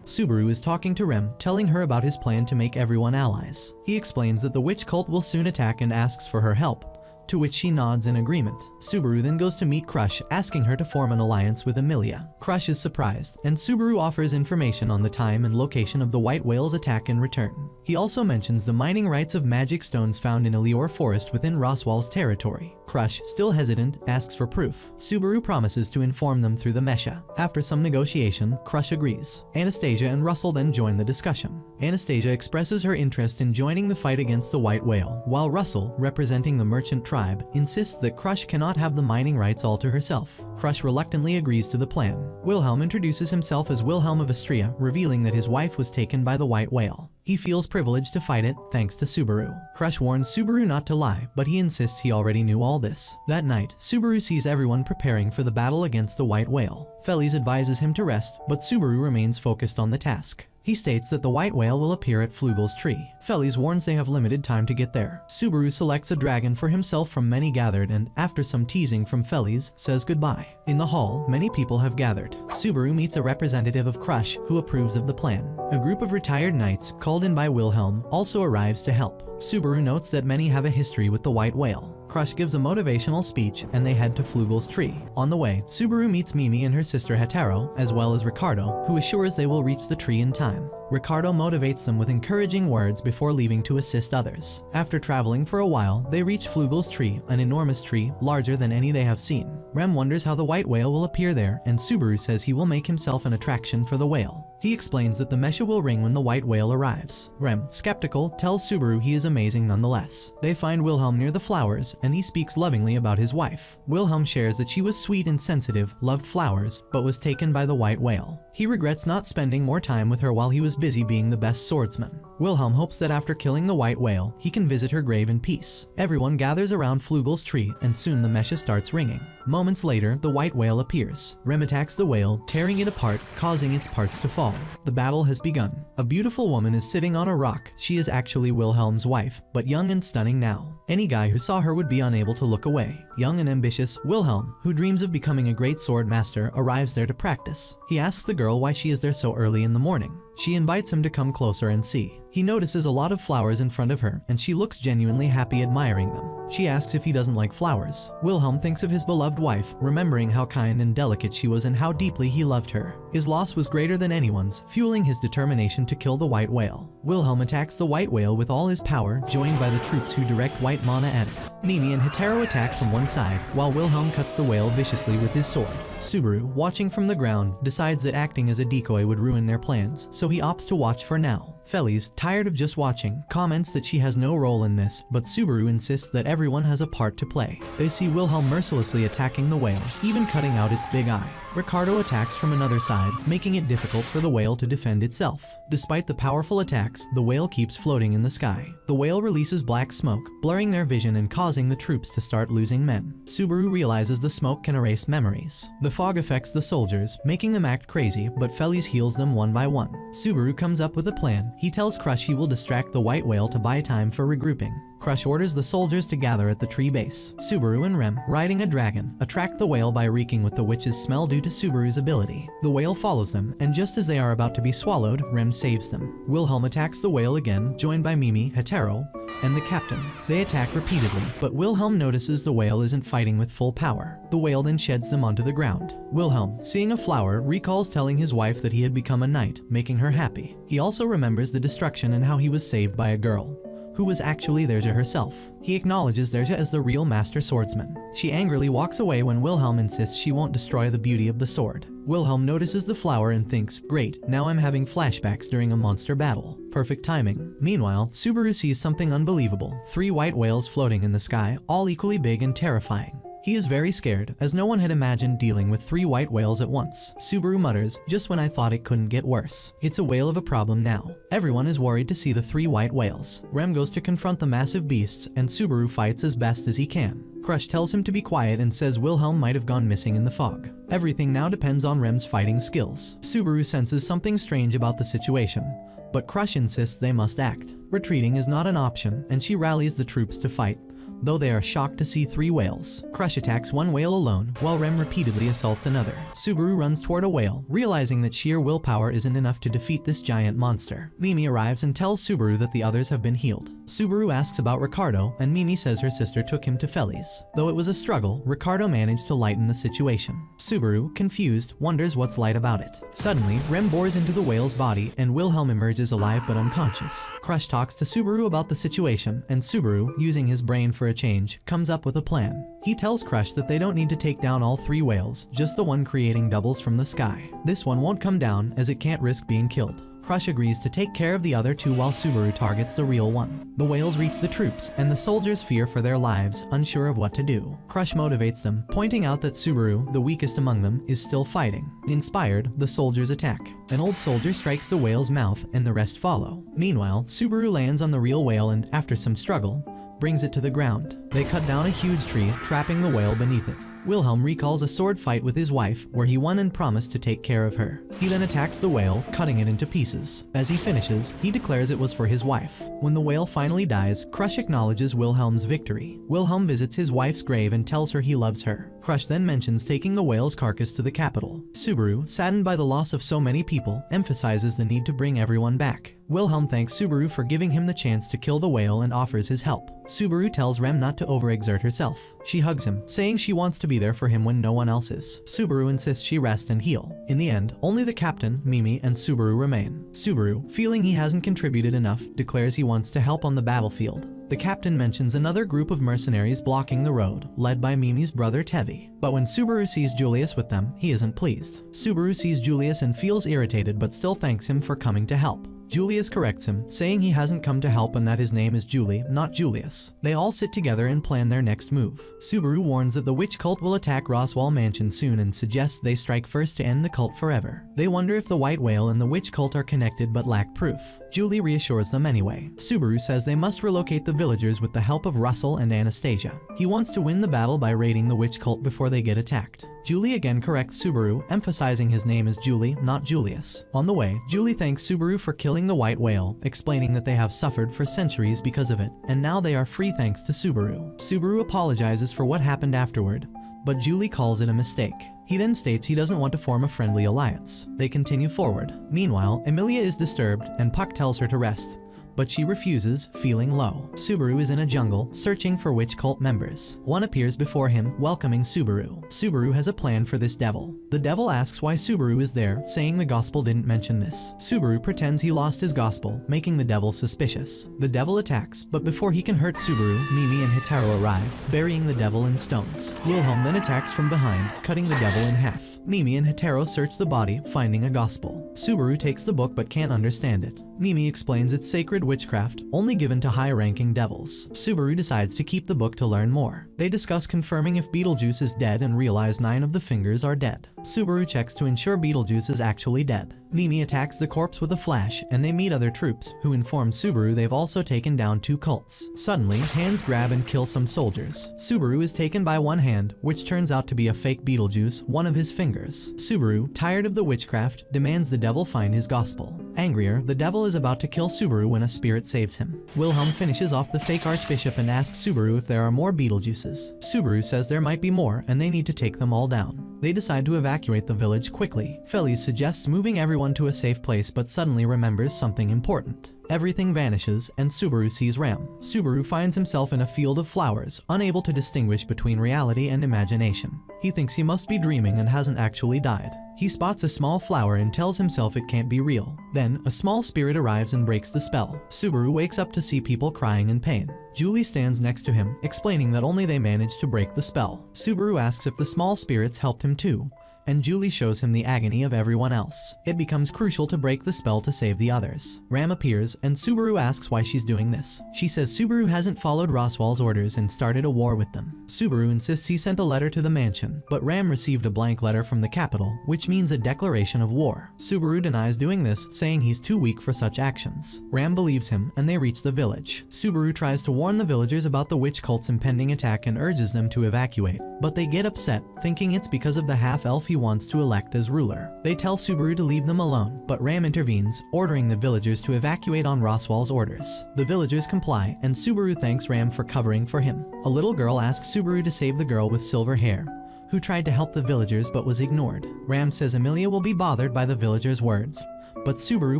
Subaru is talking to Rem, telling her about his plan to make everyone allies. He explains that the witch cult will soon attack and asks for her help, to which she nods in agreement. Subaru then goes to meet Crush, asking her to form an alliance with Emilia. Crush is surprised, and Subaru offers information on the time and location of the white whale's attack in return. He also mentions the mining rights of magic stones found in Elior Forest within Roswell's territory. Crush, still hesitant, asks for proof. Subaru promises to inform them through the Mesha. After some negotiation, Crush agrees. Anastasia and Russell then join the discussion. Anastasia expresses her interest in joining the fight against the white whale, while Russell, representing the merchant tribe, insists that Crush cannot have the mining rights all to herself. Crush reluctantly agrees to the plan. Wilhelm introduces himself as Wilhelm of Astria, revealing that his wife was taken by the white whale. He feels privileged to fight it, thanks to Subaru. Crush warns Subaru not to lie, but he insists he already knew all this. That night, Subaru sees everyone preparing for the battle against the white whale. Feliz advises him to rest, but Subaru remains focused on the task. He states that the white whale will appear at Flugel's tree. Feliz warns they have limited time to get there. Subaru selects a dragon for himself from many gathered and, after some teasing from Feliz, says goodbye. In the hall, many people have gathered. Subaru meets a representative of Crush who approves of the plan. A group of retired knights, called in by Wilhelm, also arrives to help. Subaru notes that many have a history with the white whale. Crush gives a motivational speech and they head to Flugel's tree. On the way, Subaru meets Mimi and her sister Hetero, as well as Ricardo, who assures they will reach the tree in time. Ricardo motivates them with encouraging words before leaving to assist others. After traveling for a while, they reach Flugel's tree, an enormous tree, larger than any they have seen. Rem wonders how the white whale will appear there, and Subaru says he will make himself an attraction for the whale. He explains that the Mesha will ring when the white whale arrives. Rem, skeptical, tells Subaru he is amazing nonetheless. They find Wilhelm near the flowers, and he speaks lovingly about his wife. Wilhelm shares that she was sweet and sensitive, loved flowers, but was taken by the white whale. He regrets not spending more time with her while he was busy being the best swordsman. Wilhelm hopes that after killing the white whale, he can visit her grave in peace. Everyone gathers around Flugel's tree, and soon the Mesha starts ringing. Moments later, the white whale appears. Rem attacks the whale, tearing it apart, causing its parts to fall. The battle has begun. A beautiful woman is sitting on a rock. She is actually Wilhelm's wife, but young and stunning now. Any guy who saw her would be unable to look away. Young and ambitious, Wilhelm, who dreams of becoming a great sword master, arrives there to practice. He asks the girl why she is there so early in the morning. She invites him to come closer and see. He notices a lot of flowers in front of her, and she looks genuinely happy admiring them. She asks if he doesn't like flowers. Wilhelm thinks of his beloved wife, remembering how kind and delicate she was and how deeply he loved her. His loss was greater than anyone's, fueling his determination to kill the white whale. Wilhelm attacks the white whale with all his power, joined by the troops who direct white mana at it. Mimi and Hetero attack from one side, while Wilhelm cuts the whale viciously with his sword. Subaru, watching from the ground, decides that acting as a decoy would ruin their plans, so he opts to watch for now. Feliz, tired of just watching, comments that she has no role in this, but Subaru insists that everyone has a part to play. They see Wilhelm mercilessly attacking the whale, even cutting out its big eye. Ricardo attacks from another side, making it difficult for the whale to defend itself. Despite the powerful attacks, the whale keeps floating in the sky. The whale releases black smoke, blurring their vision and causing the troops to start losing men. Subaru realizes the smoke can erase memories. The fog affects the soldiers, making them act crazy, but Feliz heals them one by one. Subaru comes up with a plan. He tells Crush he will distract the white whale to buy time for regrouping. Crush orders the soldiers to gather at the tree base. Subaru and Rem, riding a dragon, attract the whale by reeking with the witch's smell due to Subaru's ability. The whale follows them, and just as they are about to be swallowed, Rem saves them. Wilhelm attacks the whale again, joined by Mimi, Hetero, and the captain. They attack repeatedly, but Wilhelm notices the whale isn't fighting with full power. The whale then sheds them onto the ground. Wilhelm, seeing a flower, recalls telling his wife that he had become a knight, making her happy. He also remembers the destruction and how he was saved by a girl, who was actually Derja herself. He acknowledges Derja as the real master swordsman. She angrily walks away when Wilhelm insists she won't destroy the beauty of the sword. Wilhelm notices the flower and thinks, great, now I'm having flashbacks during a monster battle. Perfect timing. Meanwhile, Subaru sees something unbelievable. 3 white whales floating in the sky, all equally big and terrifying. He is very scared, as no one had imagined dealing with 3 white whales at once. Subaru mutters, just when I thought it couldn't get worse. It's a whale of a problem now. Everyone is worried to see the 3 white whales. Rem goes to confront the massive beasts, and Subaru fights as best as he can. Crush tells him to be quiet and says Wilhelm might have gone missing in the fog. Everything now depends on Rem's fighting skills. Subaru senses something strange about the situation, but Crush insists they must act. Retreating is not an option, and she rallies the troops to fight, though they are shocked to see 3 whales. Crush attacks one whale alone, while Rem repeatedly assaults another. Subaru runs toward a whale, realizing that sheer willpower isn't enough to defeat this giant monster. Mimi arrives and tells Subaru that the others have been healed. Subaru asks about Ricardo, and Mimi says her sister took him to Feliz. Though it was a struggle, Ricardo managed to lighten the situation. Subaru, confused, wonders what's light about it. Suddenly, Rem bores into the whale's body, and Wilhelm emerges alive but unconscious. Crush talks to Subaru about the situation, and Subaru, using his brain for a change, comes up with a plan. He tells Crush that they don't need to take down all 3 whales, just the one creating doubles from the sky. This one won't come down, as it can't risk being killed. Crush agrees to take care of the other 2 while Subaru targets the real one. The whales reach the troops, and the soldiers fear for their lives, unsure of what to do. Crush motivates them, pointing out that Subaru, the weakest among them, is still fighting. Inspired, the soldiers attack. An old soldier strikes the whale's mouth, and the rest follow. Meanwhile, Subaru lands on the real whale and, after some struggle, brings it to the ground. They cut down a huge tree, trapping the whale beneath it. Wilhelm recalls a sword fight with his wife where he won and promised to take care of her. He then attacks the whale, cutting it into pieces. As he finishes, he declares it was for his wife. When the whale finally dies, Crush acknowledges Wilhelm's victory. Wilhelm visits his wife's grave and tells her he loves her. Crush then mentions taking the whale's carcass to the capital. Subaru, saddened by the loss of so many people, emphasizes the need to bring everyone back. Wilhelm thanks Subaru for giving him the chance to kill the whale and offers his help. Subaru tells Rem not to overexert herself. She hugs him, saying she wants to be there for him when no one else is. Subaru insists she rest and heal. In the end, only the captain, Mimi, and Subaru remain. Subaru, feeling he hasn't contributed enough, declares he wants to help on the battlefield. The captain mentions another group of mercenaries blocking the road, led by Mimi's brother Tevi. But when Subaru sees Julius with them, he isn't pleased. Subaru sees Julius and feels irritated but still thanks him for coming to help. Julius corrects him, saying he hasn't come to help and that his name is Julie, not Julius. They all sit together and plan their next move. Subaru warns that the witch cult will attack Roswell Mansion soon and suggests they strike first to end the cult forever. They wonder if the white whale and the witch cult are connected but lack proof. Julie reassures them anyway. Subaru says they must relocate the villagers with the help of Russell and Anastasia. He wants to win the battle by raiding the witch cult before they get attacked. Julie again corrects Subaru, emphasizing his name is Julie, not Julius. On the way, Julie thanks Subaru for killing the white whale, explaining that they have suffered for centuries because of it, and now they are free thanks to Subaru. Subaru apologizes for what happened afterward, but Julie calls it a mistake. He then states he doesn't want to form a friendly alliance. They continue forward. Meanwhile, Emilia is disturbed, and Puck tells her to rest, but she refuses, feeling low. Subaru is in a jungle, searching for witch cult members. One appears before him, welcoming Subaru. Subaru has a plan for this devil. The devil asks why Subaru is there, saying the gospel didn't mention this. Subaru pretends he lost his gospel, making the devil suspicious. The devil attacks, but before he can hurt Subaru, Mimi and Hitaro arrive, burying the devil in stones. Wilhelm then attacks from behind, cutting the devil in half. Mimi and Hitaro search the body, finding a gospel. Subaru takes the book but can't understand it. Mimi explains it's sacred witchcraft, only given to high-ranking devils. Subaru decides to keep the book to learn more. They discuss confirming if Beetlejuice is dead and realize 9 of the fingers are dead. Subaru checks to ensure Beetlejuice is actually dead. Mimi attacks the corpse with a flash, and they meet other troops, who inform Subaru they've also taken down 2 cults. Suddenly, hands grab and kill some soldiers. Subaru is taken by one hand, which turns out to be a fake Beetlejuice, one of his fingers. Subaru, tired of the witchcraft, demands the devil find his gospel. Angrier, the devil is about to kill Subaru when a spirit saves him. Wilhelm finishes off the fake archbishop and asks Subaru if there are more Beetlejuices. Subaru says there might be more, and they need to take them all down. They decide to evacuate the village quickly. Felice suggests moving everyone to a safe place but suddenly remembers something important. Everything vanishes, and Subaru sees Ram. Subaru finds himself in a field of flowers, unable to distinguish between reality and imagination. He thinks he must be dreaming and hasn't actually died. He spots a small flower and tells himself it can't be real. Then, a small spirit arrives and breaks the spell. Subaru wakes up to see people crying in pain. Julie stands next to him, explaining that only they managed to break the spell. Subaru asks if the small spirits helped him too, and Julie shows him the agony of everyone else. It becomes crucial to break the spell to save the others. Ram appears, and Subaru asks why she's doing this. She says Subaru hasn't followed Roswell's orders and started a war with them. Subaru insists he sent a letter to the mansion, but Ram received a blank letter from the capital, which means a declaration of war. Subaru denies doing this, saying he's too weak for such actions. Ram believes him, and they reach the village. Subaru tries to warn the villagers about the witch cult's impending attack and urges them to evacuate, but they get upset, thinking it's because of the half-elf he wants to elect as ruler. They tell Subaru to leave them alone, but Ram intervenes, ordering the villagers to evacuate on Roswell's orders. The villagers comply, and Subaru thanks Ram for covering for him. A little girl asks Subaru to save the girl with silver hair, who tried to help the villagers but was ignored. Ram says Emilia will be bothered by the villagers' words, but Subaru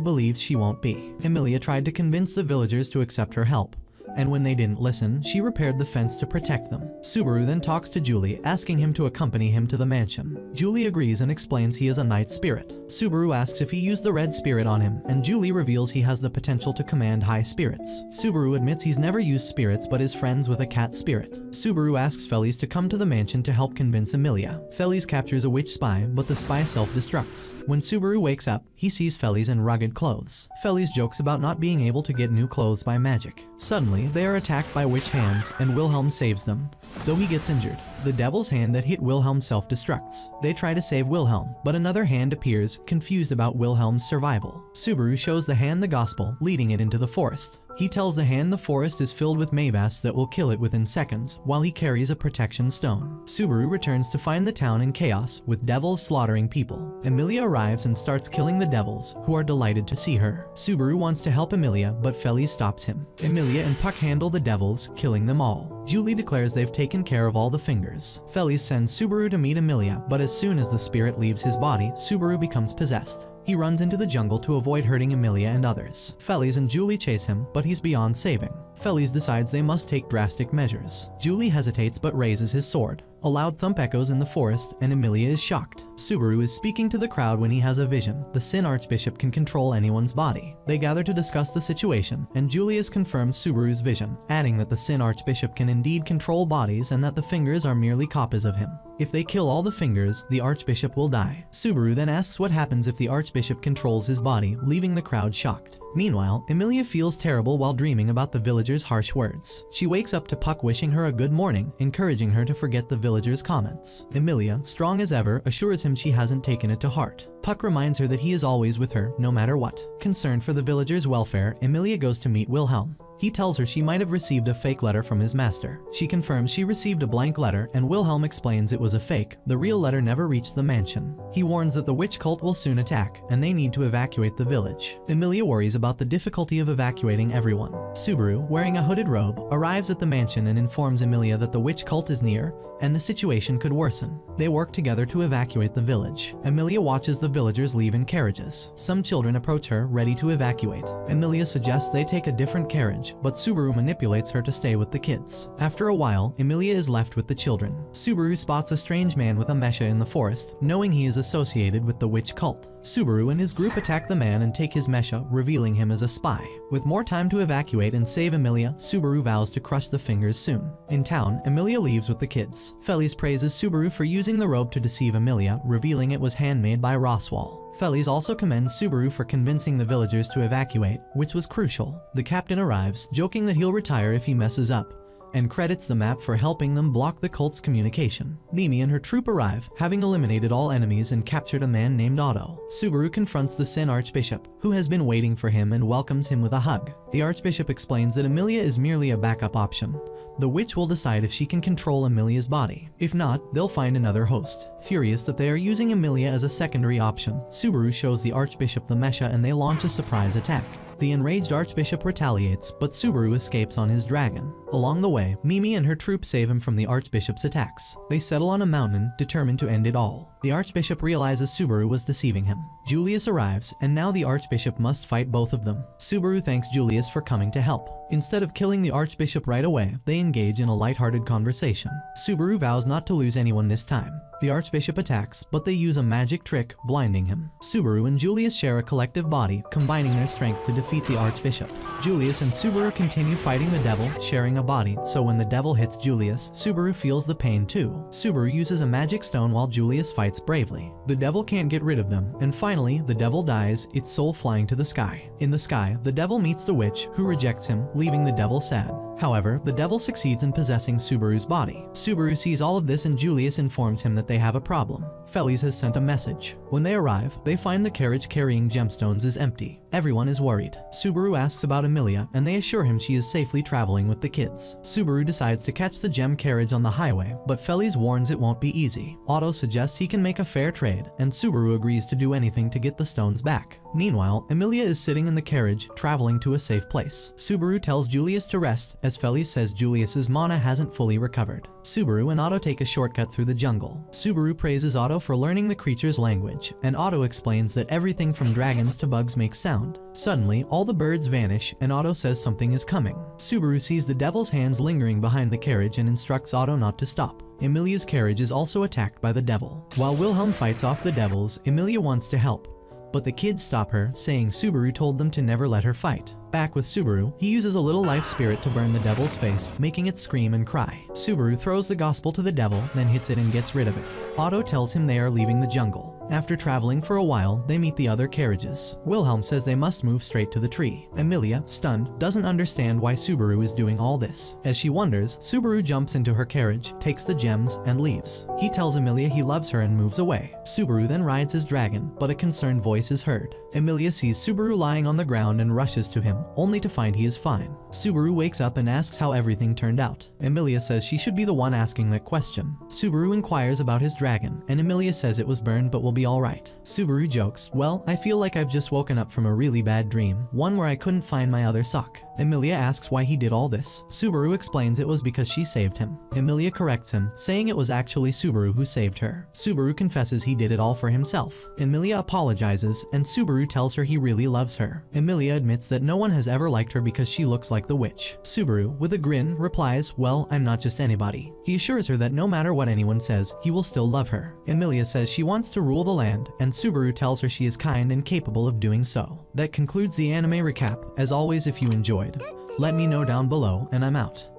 believes she won't be. Emilia tried to convince the villagers to accept her help, and when they didn't listen, she repaired the fence to protect them. Subaru then talks to Julie, asking him to accompany him to the mansion. Julie agrees and explains he is a night spirit. Subaru asks if he used the red spirit on him, and Julie reveals he has the potential to command high spirits. Subaru admits he's never used spirits but is friends with a cat spirit. Subaru asks Felice to come to the mansion to help convince Emilia. Felice captures a witch spy, but the spy self-destructs. When Subaru wakes up, he sees Felice in rugged clothes. Felice jokes about not being able to get new clothes by magic. Suddenly, they are attacked by witch hands, and Wilhelm saves them, though he gets injured. The devil's hand that hit Wilhelm self-destructs. They try to save Wilhelm, but another hand appears, confused about Wilhelm's survival. Subaru shows the hand the gospel, leading it into the forest. He tells the hand the forest is filled with Maybas that will kill it within seconds, while he carries a protection stone. Subaru returns to find the town in chaos, with devils slaughtering people. Emilia arrives and starts killing the devils, who are delighted to see her. Subaru wants to help Emilia, but Felice stops him. Emilia and Puck handle the devils, killing them all. Julie declares they've taken care of all the fingers. Felice sends Subaru to meet Emilia, but as soon as the spirit leaves his body, Subaru becomes possessed. He runs into the jungle to avoid hurting Emilia and others. Felice and Julie chase him, but he's beyond saving. Felice decides they must take drastic measures. Julie hesitates but raises his sword. A loud thump echoes in the forest, and Emilia is shocked. Subaru is speaking to the crowd when he has a vision. The Sin Archbishop can control anyone's body. They gather to discuss the situation, and Julius confirms Subaru's vision, adding that the Sin Archbishop can indeed control bodies and that the fingers are merely copies of him. If they kill all the fingers, the Archbishop will die. Subaru then asks what happens if the Archbishop controls his body, leaving the crowd shocked. Meanwhile, Emilia feels terrible while dreaming about the villagers' harsh words. She wakes up to Puck wishing her a good morning, encouraging her to forget the villagers' comments. Emilia, strong as ever, assures him she hasn't taken it to heart. Puck reminds her that he is always with her, no matter what. Concerned for the villagers' welfare, Emilia goes to meet Wilhelm. He tells her she might have received a fake letter from his master. She confirms she received a blank letter, and Wilhelm explains it was a fake. The real letter never reached the mansion. He warns that the witch cult will soon attack, and they need to evacuate the village. Emilia worries about the difficulty of evacuating everyone. Subaru, wearing a hooded robe, arrives at the mansion and informs Emilia that the witch cult is near, and the situation could worsen. They work together to evacuate the village. Emilia watches the villagers leave in carriages. Some children approach her, ready to evacuate. Emilia suggests they take a different carriage, but Subaru manipulates her to stay with the kids. After a while, Emilia is left with the children. Subaru spots a strange man with a mecha in the forest, knowing he is associated with the witch cult. Subaru and his group attack the man and take his mecha, revealing him as a spy. With more time to evacuate and save Emilia, Subaru vows to crush the fingers soon. In town, Emilia leaves with the kids. Felice praises Subaru for using the robe to deceive Emilia, revealing it was handmade by Roswell. Felice also commends Subaru for convincing the villagers to evacuate, which was crucial. The captain arrives, joking that he'll retire if he messes up, and credits the map for helping them block the cult's communication. Mimi and her troop arrive, having eliminated all enemies and captured a man named Otto. Subaru confronts the Sin Archbishop, who has been waiting for him, and welcomes him with a hug. The Archbishop explains that Emilia is merely a backup option. The witch will decide if she can control Emilia's body. If not, they'll find another host. Furious that they are using Emilia as a secondary option, Subaru shows the Archbishop the mecha and they launch a surprise attack. The enraged Archbishop retaliates, but Subaru escapes on his dragon. Along the way, Mimi and her troop save him from the Archbishop's attacks. They settle on a mountain, determined to end it all. The Archbishop realizes Subaru was deceiving him. Julius arrives, and now the Archbishop must fight both of them. Subaru thanks Julius for coming to help. Instead of killing the Archbishop right away, they engage in a lighthearted conversation. Subaru vows not to lose anyone this time. The Archbishop attacks, but they use a magic trick, blinding him. Subaru and Julius share a collective body, combining their strength to defeat the Archbishop. Julius and Subaru continue fighting the devil, sharing a body, so when the devil hits Julius, Subaru feels the pain too. Subaru uses a magic stone while Julius fights bravely. The devil can't get rid of them, and finally, the devil dies, its soul flying to the sky. In the sky, the devil meets the witch, who rejects him, leaving the devil sad. However, the devil succeeds in possessing Subaru's body. Subaru sees all of this and Julius informs him that they have a problem. Felice has sent a message. When they arrive, they find the carriage carrying gemstones is empty. Everyone is worried. Subaru asks about Emilia, and they assure him she is safely traveling with the kids. Subaru decides to catch the gem carriage on the highway, but Felice warns it won't be easy. Otto suggests he can make a fair trade, and Subaru agrees to do anything to get the stones back. Meanwhile, Emilia is sitting in the carriage, traveling to a safe place. Subaru tells Julius to rest, as Felice says Julius's mana hasn't fully recovered. Subaru and Otto take a shortcut through the jungle. Subaru praises Otto for learning the creature's language, and Otto explains that everything from dragons to bugs makes sound. Suddenly, all the birds vanish, and Otto says something is coming. Subaru sees the devil's hands lingering behind the carriage and instructs Otto not to stop. Emilia's carriage is also attacked by the devil. While Wilhelm fights off the devils, Emilia wants to help, but the kids stop her, saying Subaru told them to never let her fight. Back with Subaru, he uses a little life spirit to burn the devil's face, making it scream and cry. Subaru throws the gospel to the devil, then hits it and gets rid of it. Otto tells him they are leaving the jungle. After traveling for a while, they meet the other carriages. Wilhelm says they must move straight to the tree. Emilia, stunned, doesn't understand why Subaru is doing all this. As she wonders, Subaru jumps into her carriage, takes the gems, and leaves. He tells Emilia he loves her and moves away. Subaru then rides his dragon, but a concerned voice is heard. Emilia sees Subaru lying on the ground and rushes to him, him, only to find he is fine. Subaru wakes up and asks how everything turned out. Emilia says she should be the one asking that question. Subaru inquires about his dragon, and Emilia says it was burned but will be alright. Subaru jokes, well, I feel like I've just woken up from a really bad dream, one where I couldn't find my other sock. Emilia asks why he did all this. Subaru explains it was because she saved him. Emilia corrects him, saying it was actually Subaru who saved her. Subaru confesses he did it all for himself. Emilia apologizes, and Subaru tells her he really loves her. Emilia admits that no one has ever liked her because she looks like the witch. Subaru, with a grin, replies, well, I'm not just anybody. He assures her that no matter what anyone says, he will still love her. Emilia says she wants to rule the land, and Subaru tells her she is kind and capable of doing so. That concludes the anime recap. As always, if you enjoyed, let me know down below, and I'm out.